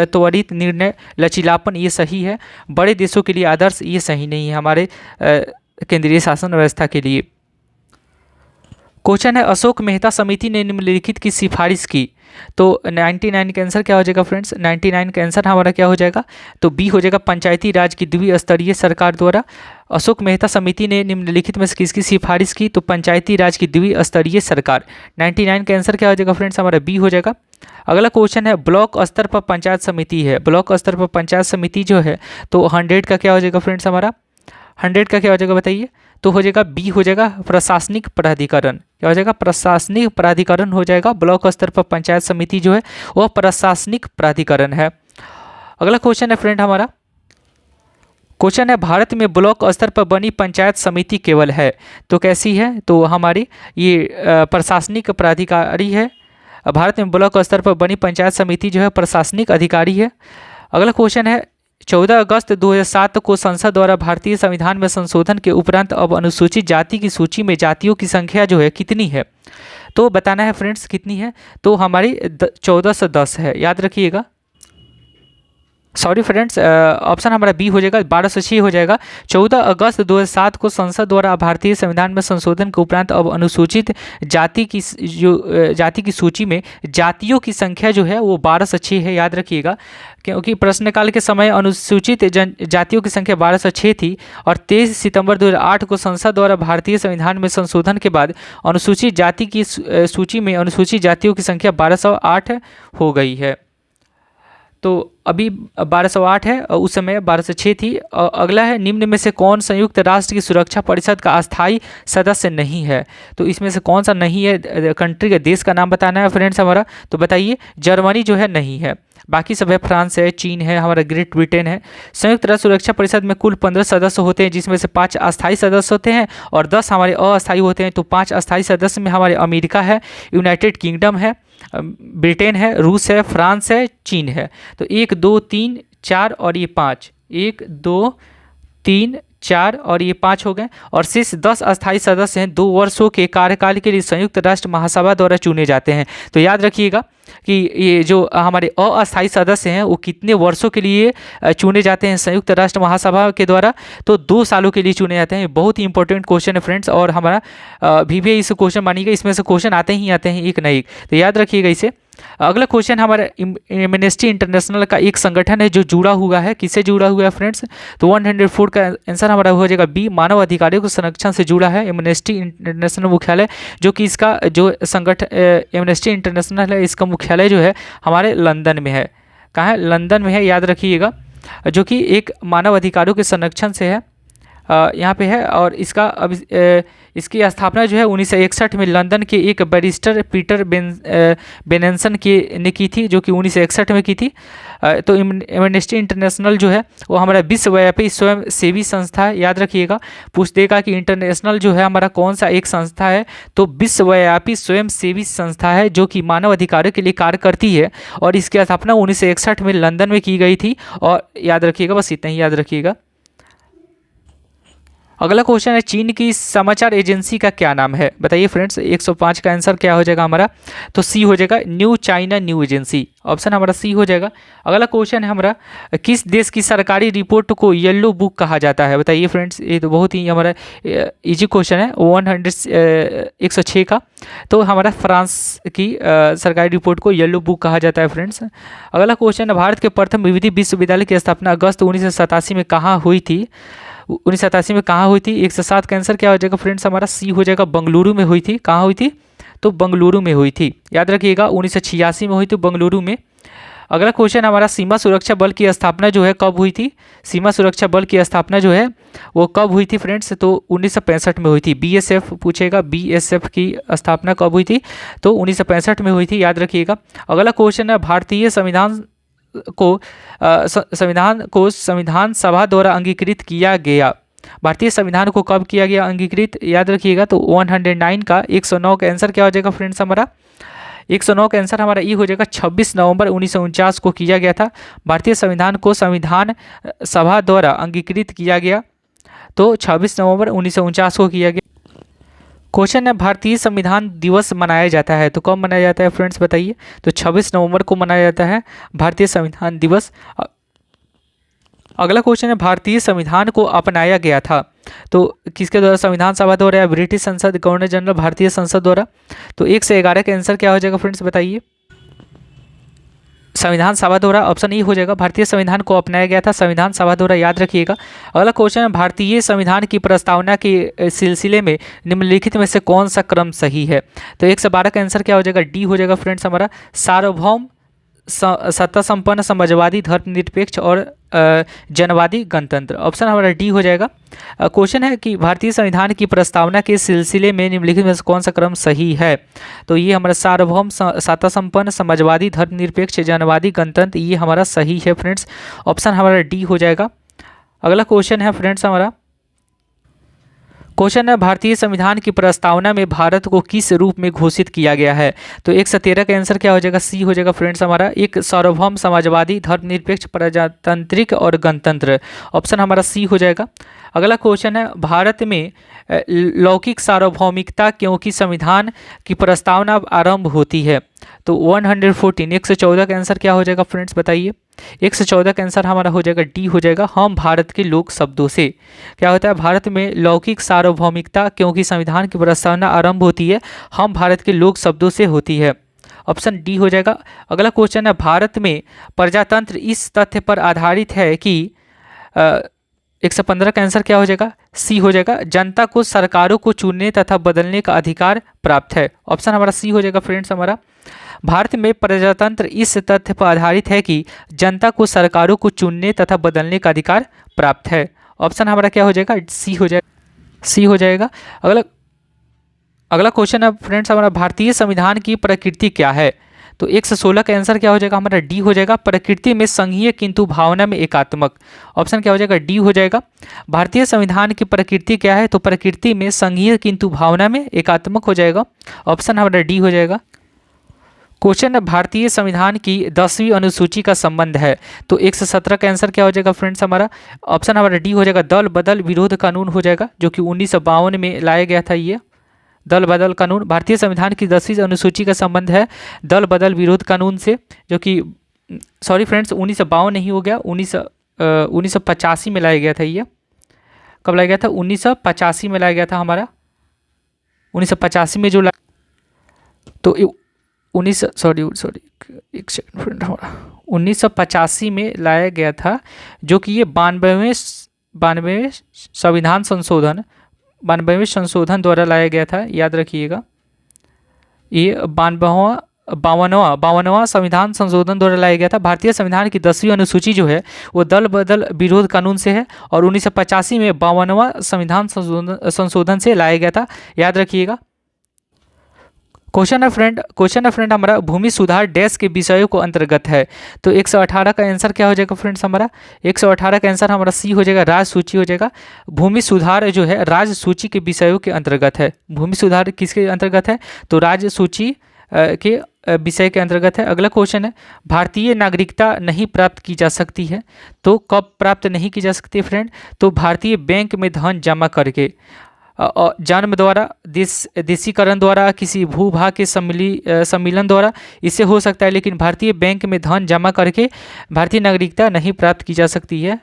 त्वरित निर्णय लचीलापन ये सही है, बड़े देशों के लिए आदर्श ये सही नहीं है हमारे केंद्रीय शासन व्यवस्था के लिए। क्वेश्चन है, अशोक मेहता समिति ने निम्नलिखित की सिफारिश की। तो 99 का आंसर क्या हो जाएगा फ्रेंड्स? 99 का आंसर हमारा क्या हो जाएगा? तो बी हो जाएगा, पंचायती राज की द्विस्तरीय सरकार द्वारा। अशोक मेहता समिति ने निम्नलिखित में से किसकी सिफारिश की? तो पंचायती राज की द्विस्तरीय सरकार। 99 का आंसर क्या हो जाएगा फ्रेंड्स हमारा? बी हो जाएगा। अगला क्वेश्चन है, ब्लॉक स्तर पर पंचायत समिति है, ब्लॉक स्तर पर पंचायत समिति जो है तो 100 का क्या हो जाएगा फ्रेंड्स हमारा? 100 का क्या हो जाएगा बताइए? तो हो जाएगा बी हो जाएगा, प्रशासनिक प्राधिकरण। क्या हो जाएगा? प्रशासनिक प्राधिकरण हो जाएगा। ब्लॉक स्तर पर पंचायत समिति जो है वह प्रशासनिक प्राधिकरण है। अगला क्वेश्चन है फ्रेंड हमारा, क्वेश्चन है भारत में ब्लॉक स्तर पर बनी पंचायत समिति केवल है तो कैसी है? तो हमारी ये प्रशासनिक प्राधिकारी है। भारत में ब्लॉक स्तर पर बनी पंचायत समिति जो है प्रशासनिक अधिकारी है। अगला क्वेश्चन है 14 अगस्त 2007 को संसद द्वारा भारतीय संविधान में संशोधन के उपरांत अब अनुसूचित जाति की सूची में जातियों की संख्या जो है कितनी है? तो बताना है फ्रेंड्स कितनी है। तो हमारी 14 से 10 है, याद रखिएगा। सॉरी फ्रेंड्स, ऑप्शन हमारा बी हो जाएगा, 12 से 6 हो जाएगा। 14 अगस्त 2007 को संसद द्वारा भारतीय संविधान में संशोधन के उपरांत अब अनुसूचित जाति की सूची में जातियों की संख्या जो है वो 12 से 6 है, याद रखिएगा। क्योंकि प्रश्नकाल के समय अनुसूचित जातियों की संख्या 12 से 6 थी और 23 सितंबर 2008 को संसद द्वारा भारतीय संविधान में संशोधन के बाद अनुसूचित जाति की सूची में अनुसूचित जातियों की संख्या 1208 हो गई है। तो अभी 1208 है और उस समय 12 से 6 थी। अगला है निम्न में से कौन संयुक्त राष्ट्र की सुरक्षा परिषद का अस्थायी सदस्य नहीं है? तो इसमें से कौन सा नहीं है? कंट्री का, देश का नाम बताना है फ्रेंड्स हमारा। तो बताइए, जर्मनी जो है नहीं है, बाकी सब है, फ्रांस है, चीन है, हमारा ग्रेट ब्रिटेन है। संयुक्त राष्ट्र सुरक्षा परिषद में कुल 15 सदस्य होते हैं, जिसमें से 5 अस्थायी सदस्य होते हैं और 10 हमारे अस्थायी होते हैं। तो 5 अस्थायी सदस्य में हमारे अमेरिका है, यूनाइटेड किंगडम है, ब्रिटेन है, रूस है, फ्रांस है, चीन है। तो 1 2 3 4 और ये 5, 1 2 3 4 और ये 5 हो गए और शेष 10 अस्थायी सदस्य हैं 2 वर्षों के कार्यकाल के लिए संयुक्त राष्ट्र महासभा द्वारा चुने जाते हैं। तो याद रखिएगा कि ये जो हमारे अस्थायी सदस्य हैं वो कितने वर्षों के लिए चुने जाते हैं संयुक्त राष्ट्र महासभा के द्वारा? तो 2 सालों के लिए चुने जाते हैं। बहुत ही इंपॉर्टेंट क्वेश्चन है फ्रेंड्स, और हमारा भी इस क्वेश्चन मानिएगा, इसमें से क्वेश्चन आते ही आते हैं एक न एक, तो याद रखिएगा इसे। अगला क्वेश्चन हमारा एमनेस्टी इंटरनेशनल का एक संगठन है जो जुड़ा हुआ है, किससे जुड़ा हुआ है फ्रेंड्स? तो 104 का आंसर हमारा हो जाएगा बी, मानव अधिकारों के संरक्षण से जुड़ा है एमनेस्टी इंटरनेशनल मुख्यालय, जो कि इसका जो संगठन एमनेस्टी इंटरनेशनल है इसका मुख्यालय जो है हमारे लंदन में है। कहाँ है? लंदन में है, याद रखिएगा, जो कि एक मानव अधिकारों के संरक्षण से है, यहाँ पे है। और इसका अब इसकी स्थापना जो है 1961 में लंदन के एक बैरिस्टर पीटर बेनेंसन ने की थी, जो कि 1961 में की थी। तो एमनेस्टी इंटरनेशनल जो है वो हमारा विश्वव्यापी स्वयं सेवी संस्था है, याद रखिएगा। पूछ देगा कि इंटरनेशनल जो है हमारा कौन सा एक संस्था है? तो विश्वव्यापी स्वयं सेवी संस्था है, जो कि मानव अधिकारों के लिए कार्य करती है और इसकी स्थापना 1961 में लंदन में की गई थी। और याद रखिएगा, बस इतना ही याद रखिएगा। अगला क्वेश्चन है चीन की समाचार एजेंसी का क्या नाम है? बताइए फ्रेंड्स, 105 का आंसर क्या हो जाएगा हमारा? तो सी हो जाएगा, new China new agency, option हमारा सी हो जाएगा। अगला क्वेश्चन है हमारा किस देश की सरकारी रिपोर्ट को येलो बुक कहा जाता है? बताइए फ्रेंड्स, ये तो बहुत ही हमारा इजी क्वेश्चन है, 106 का। तो हमारा फ्रांस की सरकारी रिपोर्ट को येलो बुक कहा जाता है फ्रेंड्स। अगला क्वेश्चन है भारत के प्रथम विधि विश्वविद्यालय की स्थापना अगस्त 1987 में कहाँ हुई थी? 1987 में कहाँ हुई थी? 107 का आंसर क्या हो जाएगा फ्रेंड्स हमारा? सी हो जाएगा, बंगलुरु में हुई थी। कहाँ हुई थी? तो बंगलुरु में हुई थी, याद रखिएगा, 1986 में हुई थी बंगलुरु में। अगला क्वेश्चन हमारा सीमा सुरक्षा बल की स्थापना जो है कब हुई थी? सीमा सुरक्षा बल की स्थापना जो है वो कब हुई थी फ्रेंड्स? तो 1965 में हुई थी। बीएसएफ पूछेगा, बीएसएफ की स्थापना कब हुई थी? तो 1965 में हुई थी, याद रखिएगा। अगला क्वेश्चन है भारतीय संविधान को संविधान सभा द्वारा अंगीकृत किया गया। भारतीय संविधान को कब किया गया अंगीकृत? याद रखिएगा, तो 109 का 109 का आंसर क्या हो जाएगा फ्रेंड्स हमारा? 109 का आंसर हमारा ये हो जाएगा, 26 नवंबर 1949 को किया गया था। भारतीय संविधान को संविधान सभा द्वारा अंगीकृत किया गया, तो 26 नवंबर 1949 को किया गया। क्वेश्चन है भारतीय संविधान दिवस मनाया जाता है, तो कब मनाया जाता है फ्रेंड्स बताइए? तो 26 नवंबर को मनाया जाता है भारतीय संविधान दिवस। अगला क्वेश्चन है भारतीय संविधान को अपनाया गया था, तो किसके द्वारा? संविधान सभा द्वारा या ब्रिटिश संसद, गवर्नर जनरल, भारतीय संसद द्वारा? तो 1 से 11 का आंसर क्या हो जाएगा फ्रेंड्स बताइए? संविधान सभा द्वारा, ऑप्शन ई हो जाएगा। भारतीय संविधान को अपनाया गया था संविधान सभा द्वारा, याद रखिएगा। अगला क्वेश्चन है भारतीय संविधान की प्रस्तावना के सिलसिले में निम्नलिखित में से कौन सा क्रम सही है? तो 1 से 12 का आंसर क्या हो जाएगा? डी हो जाएगा फ्रेंड्स हमारा, सार्वभौम, सत्ता संपन्न, समाजवादी, धर्मनिरपेक्ष और जनवादी गणतंत्र, ऑप्शन हमारा डी हो जाएगा। क्वेश्चन है कि भारतीय संविधान की प्रस्तावना के सिलसिले में निम्नलिखित में से कौन सा क्रम सही है? तो ये हमारा सार्वभौम, सत्ता संपन्न, समाजवादी, धर्मनिरपेक्ष, जनवादी गणतंत्र, ये हमारा सही है फ्रेंड्स, ऑप्शन हमारा डी हो जाएगा। अगला क्वेश्चन है फ्रेंड्स हमारा, क्वेश्चन है भारतीय संविधान की प्रस्तावना में भारत को किस रूप में घोषित किया गया है। तो 113 का आंसर क्या हो जाएगा, सी हो जाएगा फ्रेंड्स हमारा, एक सार्वभौम समाजवादी धर्मनिरपेक्ष प्रजातांत्रिक और गणतंत्र, ऑप्शन हमारा सी हो जाएगा। अगला क्वेश्चन है भारत में लौकिक सार्वभौमिकता क्योंकि संविधान की प्रस्तावना आरंभ होती है। तो 114 114 का आंसर क्या हो जाएगा फ्रेंड्स बताइए। 114 का आंसर हमारा हो जाएगा डी हो जाएगा, हम भारत के लोक शब्दों से। क्या होता है, भारत में लौकिक सार्वभौमिकता क्योंकि संविधान की प्रस्तावना आरंभ होती है, हम भारत के लोक शब्दों से होती है, ऑप्शन डी हो जाएगा। अगला क्वेश्चन है भारत में प्रजातंत्र इस तथ्य पर आधारित है कि 115 का आंसर क्या हो जाएगा, सी हो जाएगा, जनता को सरकारों को चुनने तथा बदलने का अधिकार प्राप्त है, ऑप्शन हमारा सी हो जाएगा फ्रेंड्स हमारा। भारत में प्रजातंत्र इस तथ्य पर आधारित है कि जनता को सरकारों को चुनने तथा बदलने का अधिकार प्राप्त है, ऑप्शन हमारा क्या हो जाएगा, सी हो जाएगा, सी हो जाएगा। अगला क्वेश्चन है फ्रेंड्स हमारा, भारतीय संविधान की प्रकृति क्या है। तो 116 का आंसर क्या हो जाएगा हमारा, डी हो जाएगा, प्रकृति में संघीय किंतु भावना में एकात्मक, ऑप्शन क्या हो जाएगा, डी हो जाएगा। भारतीय संविधान की प्रकृति क्या है, तो प्रकृति में संघीय किंतु भावना में एकात्मक हो जाएगा, ऑप्शन हमारा डी हो जाएगा। क्वेश्चन भारतीय संविधान की 10वीं अनुसूची का संबंध है। तो 117 का आंसर क्या हो जाएगा फ्रेंड्स हमारा, ऑप्शन हमारा डी हो जाएगा, दल बदल विरोध कानून हो जाएगा, जो कि 1952 में लाया गया था। ये दल बदल कानून भारतीय संविधान की 10वीं अनुसूची का संबंध है दल बदल विरोध कानून से, जो कि सॉरी फ्रेंड्स 1952 नहीं हो गया, 1985 में लाया गया था। ये कब लाया गया था, 1985 में लाया गया था हमारा, 1985 में जो तो 1985 में लाया गया था, जो कि ये 92वें संशोधन द्वारा लाया गया था, याद रखिएगा। ये 52वां संविधान संशोधन द्वारा लाया गया था। भारतीय संविधान की 10वीं अनुसूची जो है वो दल बदल विरोध कानून से है, और 1985 में 52वां संविधान संशोधन से लाया गया था, याद रखिएगा। क्वेश्चन है फ्रेंड हमारा, भूमि सुधार डैश के विषयों को अंतर्गत है। तो 118 का आंसर क्या हो जाएगा फ्रेंड्स हमारा, 118 का आंसर हमारा सी हो जाएगा, राज सूची हो जाएगा। भूमि सुधार जो है राज सूची के विषयों के अंतर्गत है। भूमि सुधार किसके अंतर्गत है, तो राज सूची के विषय के अंतर्गत है। अगला क्वेश्चन है, भारतीय नागरिकता नहीं प्राप्त की जा सकती है। तो कब प्राप्त नहीं की जा सकती फ्रेंड, तो भारतीय बैंक में धन जमा करके, जन्म द्वारा, देशीकरण द्वारा, किसी भूभाग के सम्मिलन द्वारा, इससे हो सकता है, लेकिन भारतीय बैंक में धन जमा करके भारतीय नागरिकता नहीं प्राप्त की जा सकती है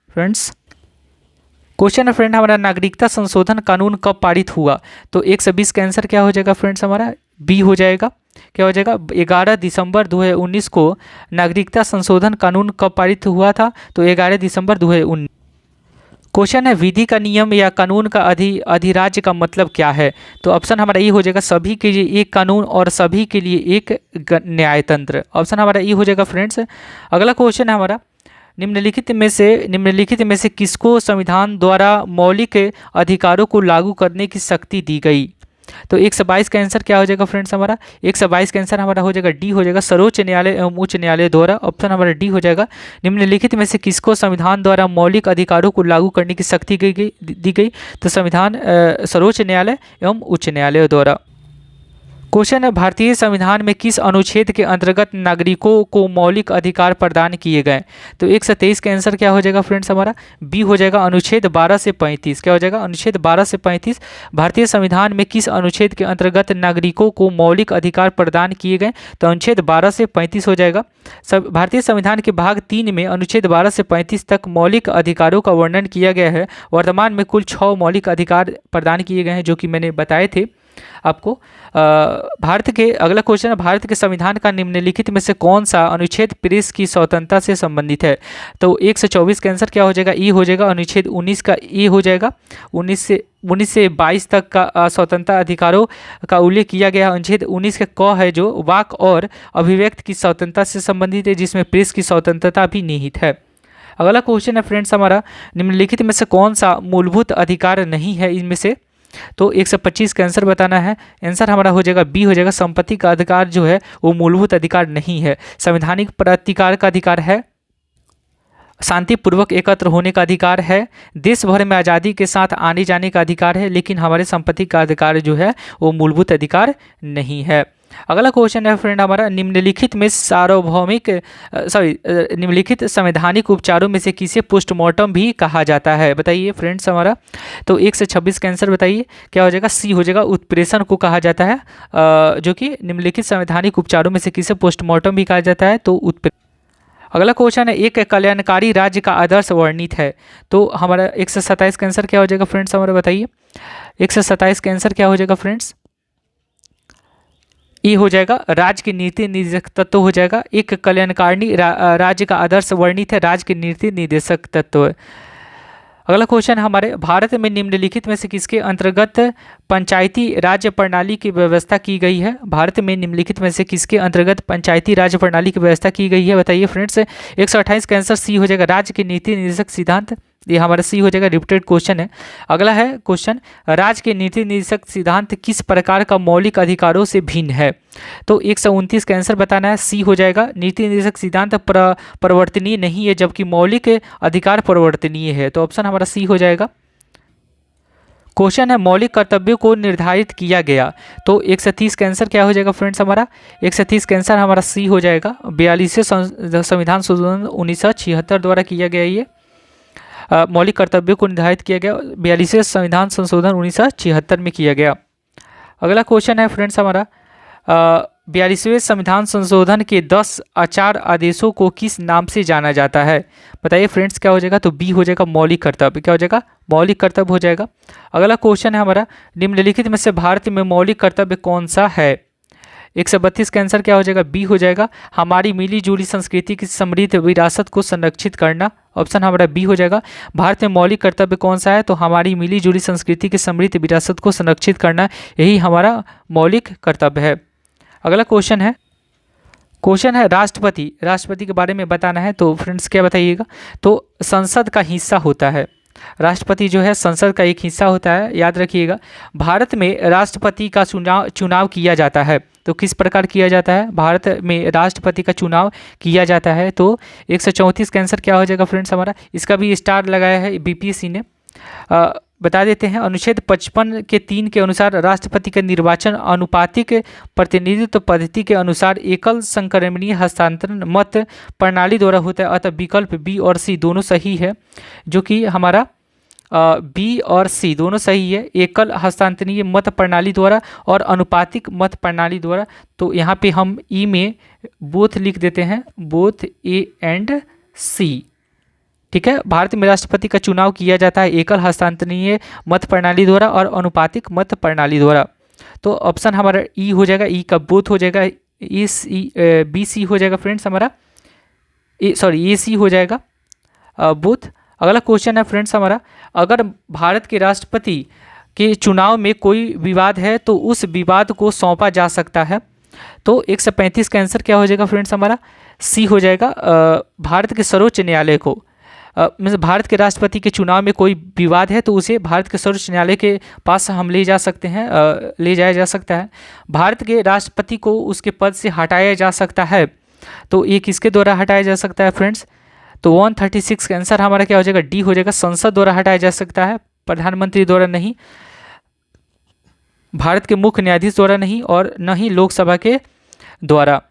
फ्रेंड्स। क्वेश्चन है फ्रेंड हमारा, नागरिकता संशोधन कानून कब पारित हुआ। तो 120 का आंसर क्या हो जाएगा फ्रेंड्स हमारा, बी हो जाएगा। क्या हो जाएगा, 11 दिसंबर 2019 को नागरिकता संशोधन कानून कब पारित हुआ था, तो 11 दिसंबर 2019। क्वेश्चन है, विधि का नियम या कानून का अधिराज्य का मतलब क्या है। तो ऑप्शन हमारा ई हो जाएगा, सभी के लिए एक कानून और सभी के लिए एक न्यायतंत्र, ऑप्शन हमारा ई हो जाएगा फ्रेंड्स। अगला क्वेश्चन है हमारा, निम्नलिखित में से किसको संविधान द्वारा मौलिक अधिकारों को लागू करने की शक्ति दी गई। तो 122 का आंसर क्या हो जाएगा फ्रेंड्स हमारा, 122 का आंसर हमारा हो जाएगा डी हो जाएगा, सर्वोच्च न्यायालय एवं उच्च न्यायालय द्वारा, ऑप्शन हमारा डी हो जाएगा। निम्नलिखित में से किसको संविधान द्वारा मौलिक अधिकारों को लागू करने की शक्ति दी गई, तो संविधान सर्वोच्च न्यायालय एवं उच्च न्यायालय द्वारा। क्वेश्चन है, भारतीय संविधान में किस अनुच्छेद के अंतर्गत नागरिकों को मौलिक अधिकार प्रदान किए गए। तो 123 का आंसर क्या हो जाएगा फ्रेंड्स हमारा, बी हो जाएगा, अनुच्छेद 12 से 35। क्या हो जाएगा, अनुच्छेद 12 से 35। भारतीय संविधान में किस अनुच्छेद के अंतर्गत नागरिकों को मौलिक अधिकार प्रदान किए गए, तो अनुच्छेद 12 से 35 हो जाएगा। भारतीय संविधान के भाग 3 में अनुच्छेद 12 से 35 तक मौलिक अधिकारों का वर्णन किया गया है। वर्तमान में कुल 6 मौलिक अधिकार प्रदान किए गए हैं, जो कि मैंने बताए थे आपको। भारत के अगला क्वेश्चन है, भारत के संविधान का निम्नलिखित में से कौन सा अनुच्छेद प्रेस की स्वतंत्रता से संबंधित है। तो 124 का आंसर क्या हो जाएगा, ई हो जाएगा, अनुच्छेद 19 का ई हो जाएगा। 19 से 22 तक का स्वतंत्रता अधिकारों का उल्लेख किया गया। अनुच्छेद 19 का क है जो वाक और अभिव्यक्ति की स्वतंत्रता से संबंधित है, जिसमें प्रेस की स्वतंत्रता भी निहित है। अगला क्वेश्चन है फ्रेंड्स हमारा, निम्नलिखित में से कौन सा मूलभूत अधिकार नहीं है इनमें से। तो 125 का आंसर बताना है। आंसर हमारा हो जाएगा बी हो जाएगा, संपत्ति का अधिकार जो है वो मूलभूत अधिकार नहीं है, संवैधानिक प्राधिकार का अधिकार है। शांतिपूर्वक एकत्र होने का अधिकार है, देश भर में आज़ादी के साथ आने जाने का अधिकार है, लेकिन हमारे संपत्ति का अधिकार जो है वो मूलभूत अधिकार नहीं है। अगला क्वेश्चन है फ्रेंड हमारा, निम्नलिखित में सार्वभौमिक निम्नलिखित संवैधानिक उपचारों में से किसे पोस्टमार्टम भी कहा जाता है? बताइए फ्रेंड्स हमारा। तो 1 से 26 का आंसर बताइए क्या हो जाएगा? सी हो जाएगा, उत्प्रेषण को कहा जाता है, जो कि निम्नलिखित संवैधानिक उपचारों में से किसे पोस्टमार्टम भी कहा जाता है? तो उत्प्रेषण। अगला क्वेश्चन है, एक कल्याणकारी राज्य का आदर्श वर्णित है। तो हमारा 127 का आंसर क्या हो जाएगा फ्रेंड्स हमारा? बताइए 127 का आंसर क्या हो जाएगा फ्रेंड्स? ये हो जाएगा राज्य के नीति निर्देशक तत्व हो जाएगा। एक कल्याणकारी राज्य का आदर्श वर्णित है, राज्य के नीति निर्देशक तत्व। अगला क्वेश्चन हमारे, भारत में निम्नलिखित में से किसके अंतर्गत पंचायती राज्य प्रणाली की व्यवस्था की गई है? भारत में निम्नलिखित में से किसके अंतर्गत पंचायती राज्य प्रणाली की व्यवस्था की गई है? बताइए फ्रेंड्स। 128 का आंसर सी हो जाएगा, राज्य के नीति निर्देशक सिद्धांत। ये हमारा सी हो जाएगा, रिपीटेड क्वेश्चन है। अगला है क्वेश्चन, राज्य के नीति निर्देशक सिद्धांत किस प्रकार का मौलिक अधिकारों से भिन्न है? तो 129 का आंसर बताना है, सी हो जाएगा, नीति निर्देशक सिद्धांत परिवर्तनीय नहीं है, जबकि मौलिक अधिकार परिवर्तनीय है। तो ऑप्शन हमारा सी हो जाएगा। क्वेश्चन है, मौलिक कर्तव्यों को निर्धारित किया गया। तो 130 का आंसर क्या हो जाएगा फ्रेंड्स हमारा? 130 का आंसर हमारा सी हो जाएगा, 42वें संविधान संशोधन 1976 द्वारा किया गया। ये मौलिक कर्तव्यों को निर्धारित किया गया, 42वें संविधान संशोधन 1976 में किया गया। अगला क्वेश्चन है फ्रेंड्स हमारा, 42वें संविधान संशोधन के 10 आचार आदेशों को किस नाम से जाना जाता है? बताइए फ्रेंड्स क्या हो जाएगा? तो बी हो जाएगा, मौलिक कर्तव्य। क्या हो जाएगा? मौलिक कर्तव्य हो जाएगा। अगला क्वेश्चन है हमारा, निम्नलिखित में से भारत में मौलिक कर्तव्य कौन सा है? 132 का आंसर क्या हो जाएगा? बी हो जाएगा, हमारी मिली जुली संस्कृति की समृद्ध विरासत को संरक्षित करना। ऑप्शन हमारा बी हो जाएगा। भारत में मौलिक कर्तव्य कौन सा है? तो हमारी मिली जुली संस्कृति की समृद्ध विरासत को संरक्षित करना, यही हमारा मौलिक कर्तव्य है। अगला क्वेश्चन है राष्ट्रपति के बारे में बताना है। तो फ्रेंड्स क्या बताइएगा? तो संसद का हिस्सा होता है, राष्ट्रपति जो है संसद का एक हिस्सा होता है, याद रखिएगा। भारत में राष्ट्रपति का चुनाव किया जाता है। तो किस प्रकार किया जाता है? भारत में राष्ट्रपति का चुनाव किया जाता है। तो 134 का आंसर क्या हो जाएगा फ्रेंड्स हमारा? इसका भी स्टार लगाया है बीपीएससी ने। बता देते हैं, अनुच्छेद 55 के 3 के अनुसार राष्ट्रपति का निर्वाचन अनुपातिक प्रतिनिधित्व पद्धति के अनुसार एकल संक्रमणीय हस्तांतरण मत प्रणाली द्वारा होता है। अतः विकल्प बी और सी दोनों सही है, जो कि हमारा बी और सी दोनों सही है, एकल हस्तांतरणीय मत प्रणाली द्वारा और अनुपातिक मत प्रणाली द्वारा। तो यहाँ पे हम ई में बोथ लिख देते हैं, बोथ ए एंड सी। ठीक है, भारत में राष्ट्रपति का चुनाव किया जाता है एकल हस्तांतरणीय मत प्रणाली द्वारा और अनुपातिक मत प्रणाली द्वारा। तो ऑप्शन हमारा ई हो जाएगा, ई का बोथ हो जाएगा, बी सी हो जाएगा फ्रेंड्स हमारा, ए सी हो जाएगा बोथ। अगला क्वेश्चन है फ्रेंड्स हमारा, अगर भारत के राष्ट्रपति के चुनाव में कोई विवाद है तो उस विवाद को सौंपा जा सकता है। तो 135 का आंसर क्या हो जाएगा फ्रेंड्स हमारा? सी हो जाएगा, भारत के सर्वोच्च न्यायालय को। भारत के राष्ट्रपति के चुनाव में कोई विवाद है तो उसे भारत के सर्वोच्च न्यायालय के पास हम ले जा सकते हैं, ले जाया जा सकता है। भारत के राष्ट्रपति को उसके पद से हटाया जा सकता है। तो ये किसके द्वारा हटाया जा सकता है फ्रेंड्स? तो 136 का आंसर हमारा क्या हो जाएगा? डी हो जाएगा, संसद द्वारा हटाया जा सकता है, प्रधानमंत्री द्वारा नहीं, भारत के मुख्य न्यायाधीश द्वारा नहीं, और न ही लोकसभा के द्वारा।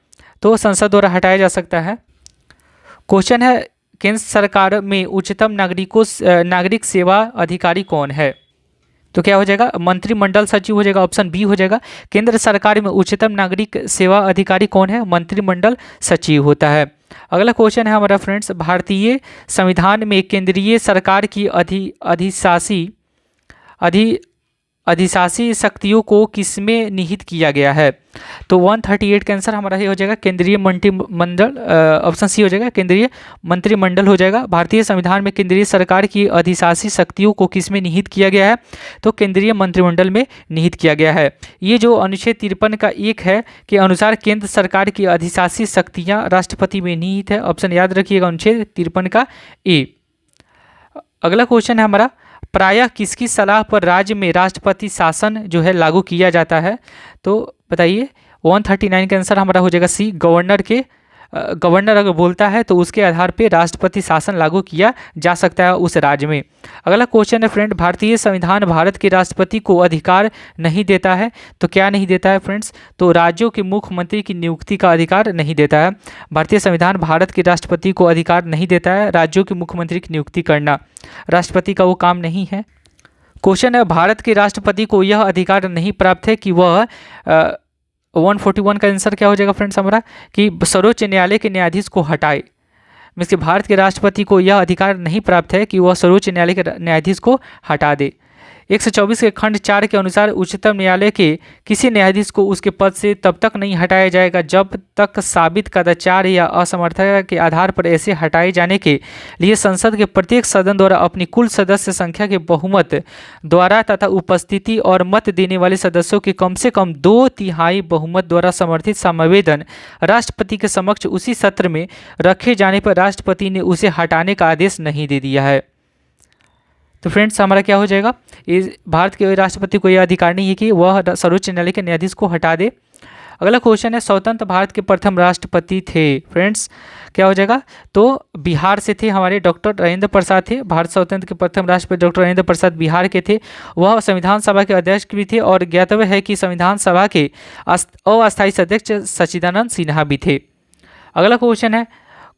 तो संसद द्वारा हटाया जा सकता है। क्वेश्चन है, केंद्र सरकार में उच्चतम नागरिक सेवा अधिकारी कौन है? तो क्या हो जाएगा? मंत्रिमंडल सचिव हो जाएगा, ऑप्शन बी हो जाएगा। केंद्र सरकार में उच्चतम नागरिक सेवा अधिकारी कौन है? मंत्रिमंडल सचिव होता है। अगला क्वेश्चन है हमारा फ्रेंड्स, भारतीय संविधान में केंद्रीय सरकार की अधिशासी शक्तियों को किसमें निहित किया गया है? तो 138 का आंसर हमारा ये हो जाएगा, केंद्रीय मंत्रिमंडल, ऑप्शन सी हो जाएगा, केंद्रीय मंत्रिमंडल हो जाएगा। भारतीय संविधान में केंद्रीय सरकार की अधिशासी शक्तियों को किसमें निहित किया गया है? तो केंद्रीय मंत्रिमंडल में निहित किया गया है। ये जो अनुच्छेद 53 का 1 है के अनुसार केंद्र सरकार की अधिशासी शक्तियाँ राष्ट्रपति में निहित है, ऑप्शन याद रखिएगा, अनुच्छेद 53 का ए। अगला क्वेश्चन है हमारा, प्रायः किसकी सलाह पर राज्य में राष्ट्रपति शासन जो है लागू किया जाता है? तो बताइए, 139 का आंसर हमारा हो जाएगा सी, गवर्नर के गवर्नर अगर बोलता है तो उसके आधार पे राष्ट्रपति शासन लागू किया जा सकता है उस राज्य में। अगला क्वेश्चन है फ्रेंड, भारतीय संविधान भारत के राष्ट्रपति को अधिकार नहीं देता है, तो क्या नहीं देता है फ्रेंड्स? तो राज्यों के मुख्यमंत्री की नियुक्ति का अधिकार नहीं देता है। भारतीय संविधान भारत के राष्ट्रपति को अधिकार नहीं देता है राज्यों के मुख्यमंत्री की नियुक्ति करना, राष्ट्रपति का वो काम नहीं है। क्वेश्चन है, भारत के राष्ट्रपति को यह अधिकार नहीं प्राप्त है कि वह 141 का आंसर क्या हो जाएगा फ्रेंड्स हमारा, कि सर्वोच्च न्यायालय के न्यायाधीश को हटाए। मीन्स कि भारत के राष्ट्रपति को यह अधिकार नहीं प्राप्त है कि वह सर्वोच्च न्यायालय के न्यायाधीश को हटा दे। 124 के खंड 4 के अनुसार उच्चतम न्यायालय के किसी न्यायाधीश को उसके पद से तब तक नहीं हटाया जाएगा जब तक साबित कदाचार या असमर्थता के आधार पर ऐसे हटाए जाने के लिए संसद के प्रत्येक सदन द्वारा अपनी कुल सदस्य संख्या के बहुमत द्वारा तथा उपस्थिति और मत देने वाले सदस्यों के कम से कम 2/3 बहुमत द्वारा समर्थित समावेदन राष्ट्रपति के समक्ष उसी सत्र में रखे जाने पर राष्ट्रपति ने उसे हटाने का आदेश नहीं दे दिया है। तो फ्रेंड्स हमारा क्या हो जाएगा, इस भारत के राष्ट्रपति को यह अधिकार नहीं है कि वह सर्वोच्च न्यायालय के न्यायाधीश को हटा दे। अगला क्वेश्चन है, स्वतंत्र भारत के प्रथम राष्ट्रपति थे फ्रेंड्स, क्या हो जाएगा? तो बिहार से थे हमारे डॉक्टर राजेंद्र प्रसाद थे। भारत स्वतंत्र के प्रथम राष्ट्रपति डॉक्टर राजेंद्र प्रसाद बिहार के थे। वह संविधान सभा के अध्यक्ष भी थे और ज्ञातव्य है कि संविधान सभा के अस्थायी सदस्य सच्चिदानंद सिन्हा भी थे। अगला क्वेश्चन है,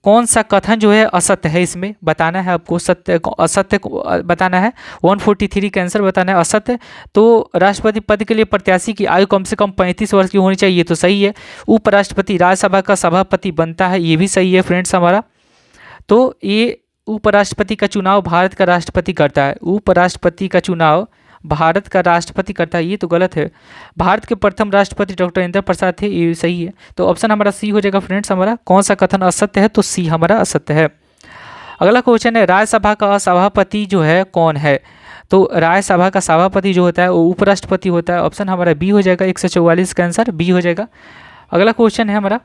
कौन सा कथन जो है असत्य है, इसमें बताना है आपको, सत्य असत्य बताना है। 143 का आंसर बताना है असत्य। तो राष्ट्रपति पद के लिए प्रत्याशी की आयु कम से कम 35 वर्ष की होनी चाहिए, तो सही है। उपराष्ट्रपति राज्यसभा का सभापति बनता है, ये भी सही है फ्रेंड्स हमारा। तो ये उपराष्ट्रपति का चुनाव भारत का राष्ट्रपति करता है, उपराष्ट्रपति का चुनाव भारत का राष्ट्रपति करता है, ये तो गलत है। भारत के प्रथम राष्ट्रपति डॉक्टर राजेंद्र प्रसाद थे, ये सही है। तो ऑप्शन हमारा सी हो जाएगा फ्रेंड्स हमारा। कौन सा कथन असत्य है? तो सी हमारा असत्य है। अगला क्वेश्चन है, राज्यसभा का सभापति जो है कौन है? तो राज्यसभा का सभापति जो होता है वो उपराष्ट्रपति होता है। ऑप्शन हमारा बी हो जाएगा, 144 का आंसर बी हो जाएगा। अगला क्वेश्चन है हमारा,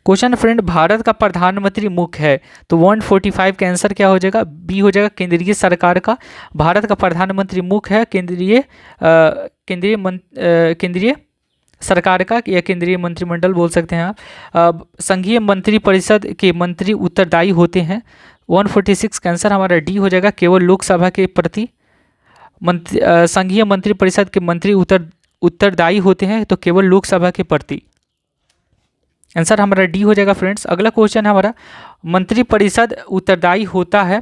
क्वेश्चन फ्रेंड, भारत का प्रधानमंत्री मुख्य है, तो 145 का आंसर क्या हो जाएगा? बी हो जाएगा, केंद्रीय सरकार का। भारत का प्रधानमंत्री मुख्य है केंद्रीय सरकार का, या केंद्रीय मंत्रिमंडल बोल सकते हैं आप। संघीय मंत्री परिषद के मंत्री उत्तरदायी होते हैं। 146 का आंसर हमारा डी हो जाएगा, केवल लोकसभा के प्रति संघीय मंत्री परिषद के मंत्री उत्तरदायी होते हैं, तो केवल लोकसभा के प्रति। आंसर हमारा डी हो जाएगा फ्रेंड्स। अगला क्वेश्चन है हमारा, मंत्रिपरिषद उत्तरदायी होता है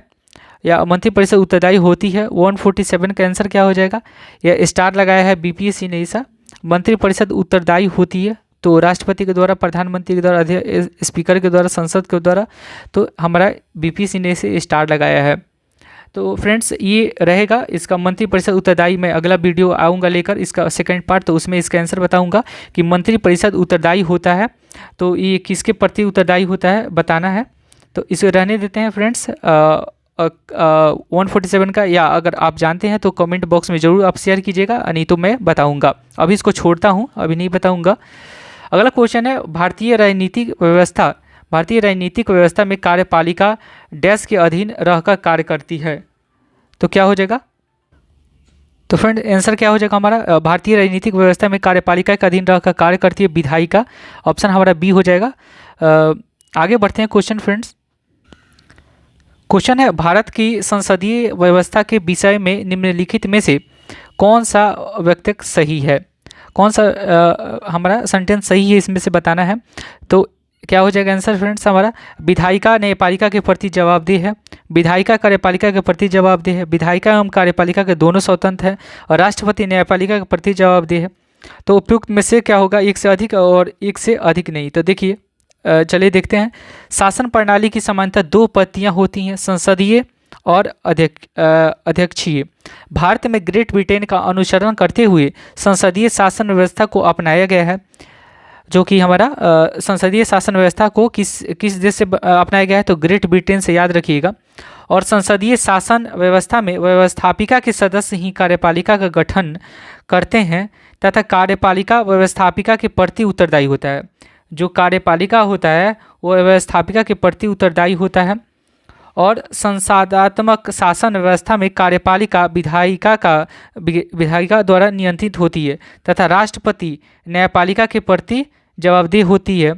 या मंत्रिपरिषद उत्तरदायी होती है? 147 का आंसर क्या हो जाएगा? यह स्टार लगाया है बीपीएससी ने ऐसा। मंत्रिपरिषद उत्तरदायी होती है तो राष्ट्रपति के द्वारा, प्रधानमंत्री के द्वारा, स्पीकर के द्वारा, संसद के द्वारा, तो हमारा बीपीएससी ने इसे स्टार लगाया है। तो फ्रेंड्स ये रहेगा इसका मंत्रिपरिषद उत्तरदायी। मैं अगला वीडियो आऊँगा लेकर इसका सेकंड पार्ट, तो उसमें इसका आंसर बताऊँगा कि मंत्रिपरिषद उत्तरदायी होता है तो ये किसके प्रति उत्तरदायी होता है बताना है। तो इसे रहने देते हैं फ्रेंड्स। 147 का, या अगर आप जानते हैं तो कमेंट बॉक्स में ज़रूर आप शेयर कीजिएगा, नहीं तो मैं बताऊँगा। अभी इसको छोड़ता हूँ, अभी नहीं बताऊँगा। अगला क्वेश्चन है, भारतीय राजनीतिक व्यवस्था में कार्यपालिका डैश के अधीन रहकर कार्य करती है, तो क्या हो जाएगा? तो फ्रेंड आंसर क्या हो जाएगा हमारा? भारतीय राजनीतिक व्यवस्था में कार्यपालिका के अधीन रहकर कार्य करती है विधायिका। ऑप्शन हमारा बी हो जाएगा। आगे बढ़ते हैं क्वेश्चन फ्रेंड्स। क्वेश्चन है, भारत की संसदीय व्यवस्था के विषय में निम्नलिखित में से कौन सा वाक्य सही है? कौन सा हमारा सेंटेंस सही है इसमें से बताना है। तो क्या हो जाएगा आंसर फ्रेंड्स हमारा? विधायिका न्यायपालिका के प्रति जवाबदेह है, विधायिका कार्यपालिका के प्रति जवाबदेह है, विधायिका एवं कार्यपालिका के दोनों स्वतंत्र है, और राष्ट्रपति न्यायपालिका के प्रति जवाबदेह है। तो उपयुक्त में से क्या होगा? एक से अधिक और एक से अधिक नहीं। तो देखिए, चलिए देखते हैं। शासन प्रणाली की समानता 2 पत्तियाँ होती हैं, संसदीय और अध्यक्षीय। भारत में ग्रेट ब्रिटेन का अनुसरण करते हुए संसदीय शासन व्यवस्था को अपनाया गया है, जो कि हमारा संसदीय शासन व्यवस्था को किस देश से अपनाया गया है? तो ग्रेट ब्रिटेन से, याद रखिएगा। और संसदीय शासन व्यवस्था में व्यवस्थापिका के सदस्य ही कार्यपालिका का गठन करते हैं तथा कार्यपालिका व्यवस्थापिका के प्रति उत्तरदायी होता है। जो कार्यपालिका होता है वो व्यवस्थापिका के प्रति उत्तरदायी होता है। और संसदात्मक शासन व्यवस्था में कार्यपालिका विधायिका द्वारा नियंत्रित होती है तथा राष्ट्रपति न्यायपालिका के प्रति जवाबदेह होती है।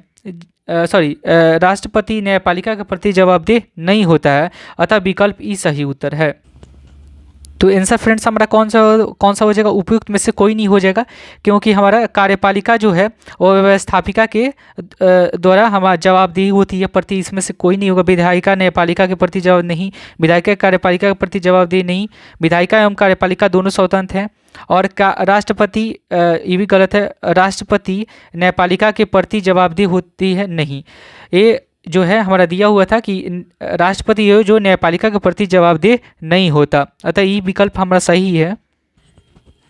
राष्ट्रपति न्यायपालिका के प्रति जवाबदेह नहीं होता है, अतः विकल्प ई सही उत्तर है। तो आंसर फ्रेंड्स हमारा कौन सा हो जाएगा? उपयुक्त में से कोई नहीं हो जाएगा, क्योंकि हमारा कार्यपालिका जो है वो व्यवस्थापिका के द्वारा हमारा जवाबदेही होती है प्रति, इसमें से कोई नहीं होगा। विधायिका न्यायपालिका के प्रति जवाब नहीं, विधायिका कार्यपालिका के प्रति जवाबदेही नहीं, विधायिका एवं कार्यपालिका दोनों स्वतंत्र हैं। और राष्ट्रपति, ये भी गलत है, राष्ट्रपति न्यायपालिका के प्रति जवाबदेही होती है नहीं। ये जो है हमारा दिया हुआ था कि राष्ट्रपति जो न्यायपालिका के प्रति जवाबदेह नहीं होता, अतः ये विकल्प हमारा सही है।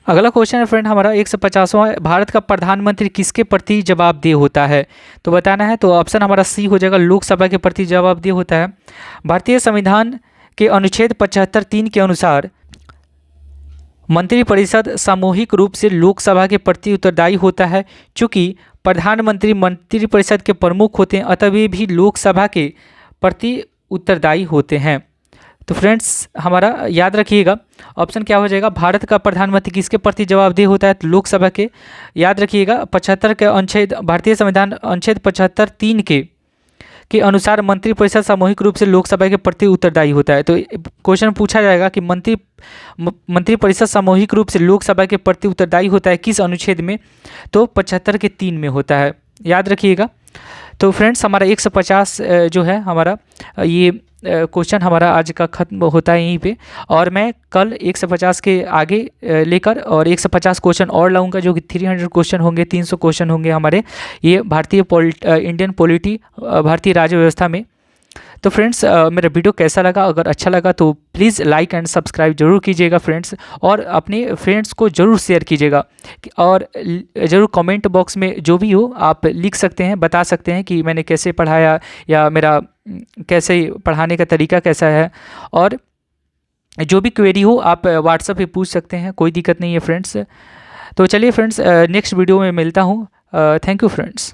अगला क्वेश्चन है फ्रेंड हमारा 150वां, भारत का प्रधानमंत्री किसके प्रति जवाबदेह होता है? तो बताना है, तो ऑप्शन हमारा सी हो जाएगा, लोकसभा के प्रति जवाबदेह होता है। भारतीय संविधान के अनुच्छेद 75(3) के अनुसार मंत्रिपरिषद सामूहिक रूप से लोकसभा के प्रति उत्तरदायी होता है। चूँकि प्रधानमंत्री मंत्रिपरिषद के प्रमुख होते हैं, अतः वे भी लोकसभा के प्रति उत्तरदायी होते हैं। तो फ्रेंड्स हमारा याद रखिएगा ऑप्शन क्या हो जाएगा, भारत का प्रधानमंत्री किसके प्रति जवाबदेह होता है? तो लोकसभा के। याद रखिएगा 75 के अनुच्छेद, भारतीय संविधान अनुच्छेद 75(3) के अनुसार मंत्रिपरिषद सामूहिक रूप से लोकसभा के प्रति उत्तरदायी होता है। तो क्वेश्चन पूछा जाएगा कि मंत्रिपरिषद सामूहिक रूप से लोकसभा के प्रति उत्तरदायी होता है किस अनुच्छेद में? तो 75 के 3 में होता है, याद रखिएगा। तो फ्रेंड्स हमारा 150 जो है हमारा ये क्वेश्चन हमारा आज का खत्म होता है यहीं पे, और मैं कल 150 के आगे लेकर और 150 क्वेश्चन और लाऊंगा, जो कि 300 क्वेश्चन होंगे, 300 क्वेश्चन होंगे हमारे ये इंडियन पॉलिटी, भारतीय राज्य व्यवस्था में। तो फ्रेंड्स मेरा वीडियो कैसा लगा? अगर अच्छा लगा तो प्लीज़ लाइक एंड सब्सक्राइब जरूर कीजिएगा फ्रेंड्स, और अपने फ्रेंड्स को ज़रूर शेयर कीजिएगा, और ज़रूर कमेंट बॉक्स में जो भी हो आप लिख सकते हैं, बता सकते हैं कि मैंने कैसे पढ़ाया या मेरा कैसे पढ़ाने का तरीका कैसा है, और जो भी क्वेरी हो आप व्हाट्सएप पे पूछ सकते हैं, कोई दिक्कत नहीं है फ्रेंड्स। तो चलिए फ्रेंड्स नेक्स्ट वीडियो में मिलता हूँ। Thank you friends.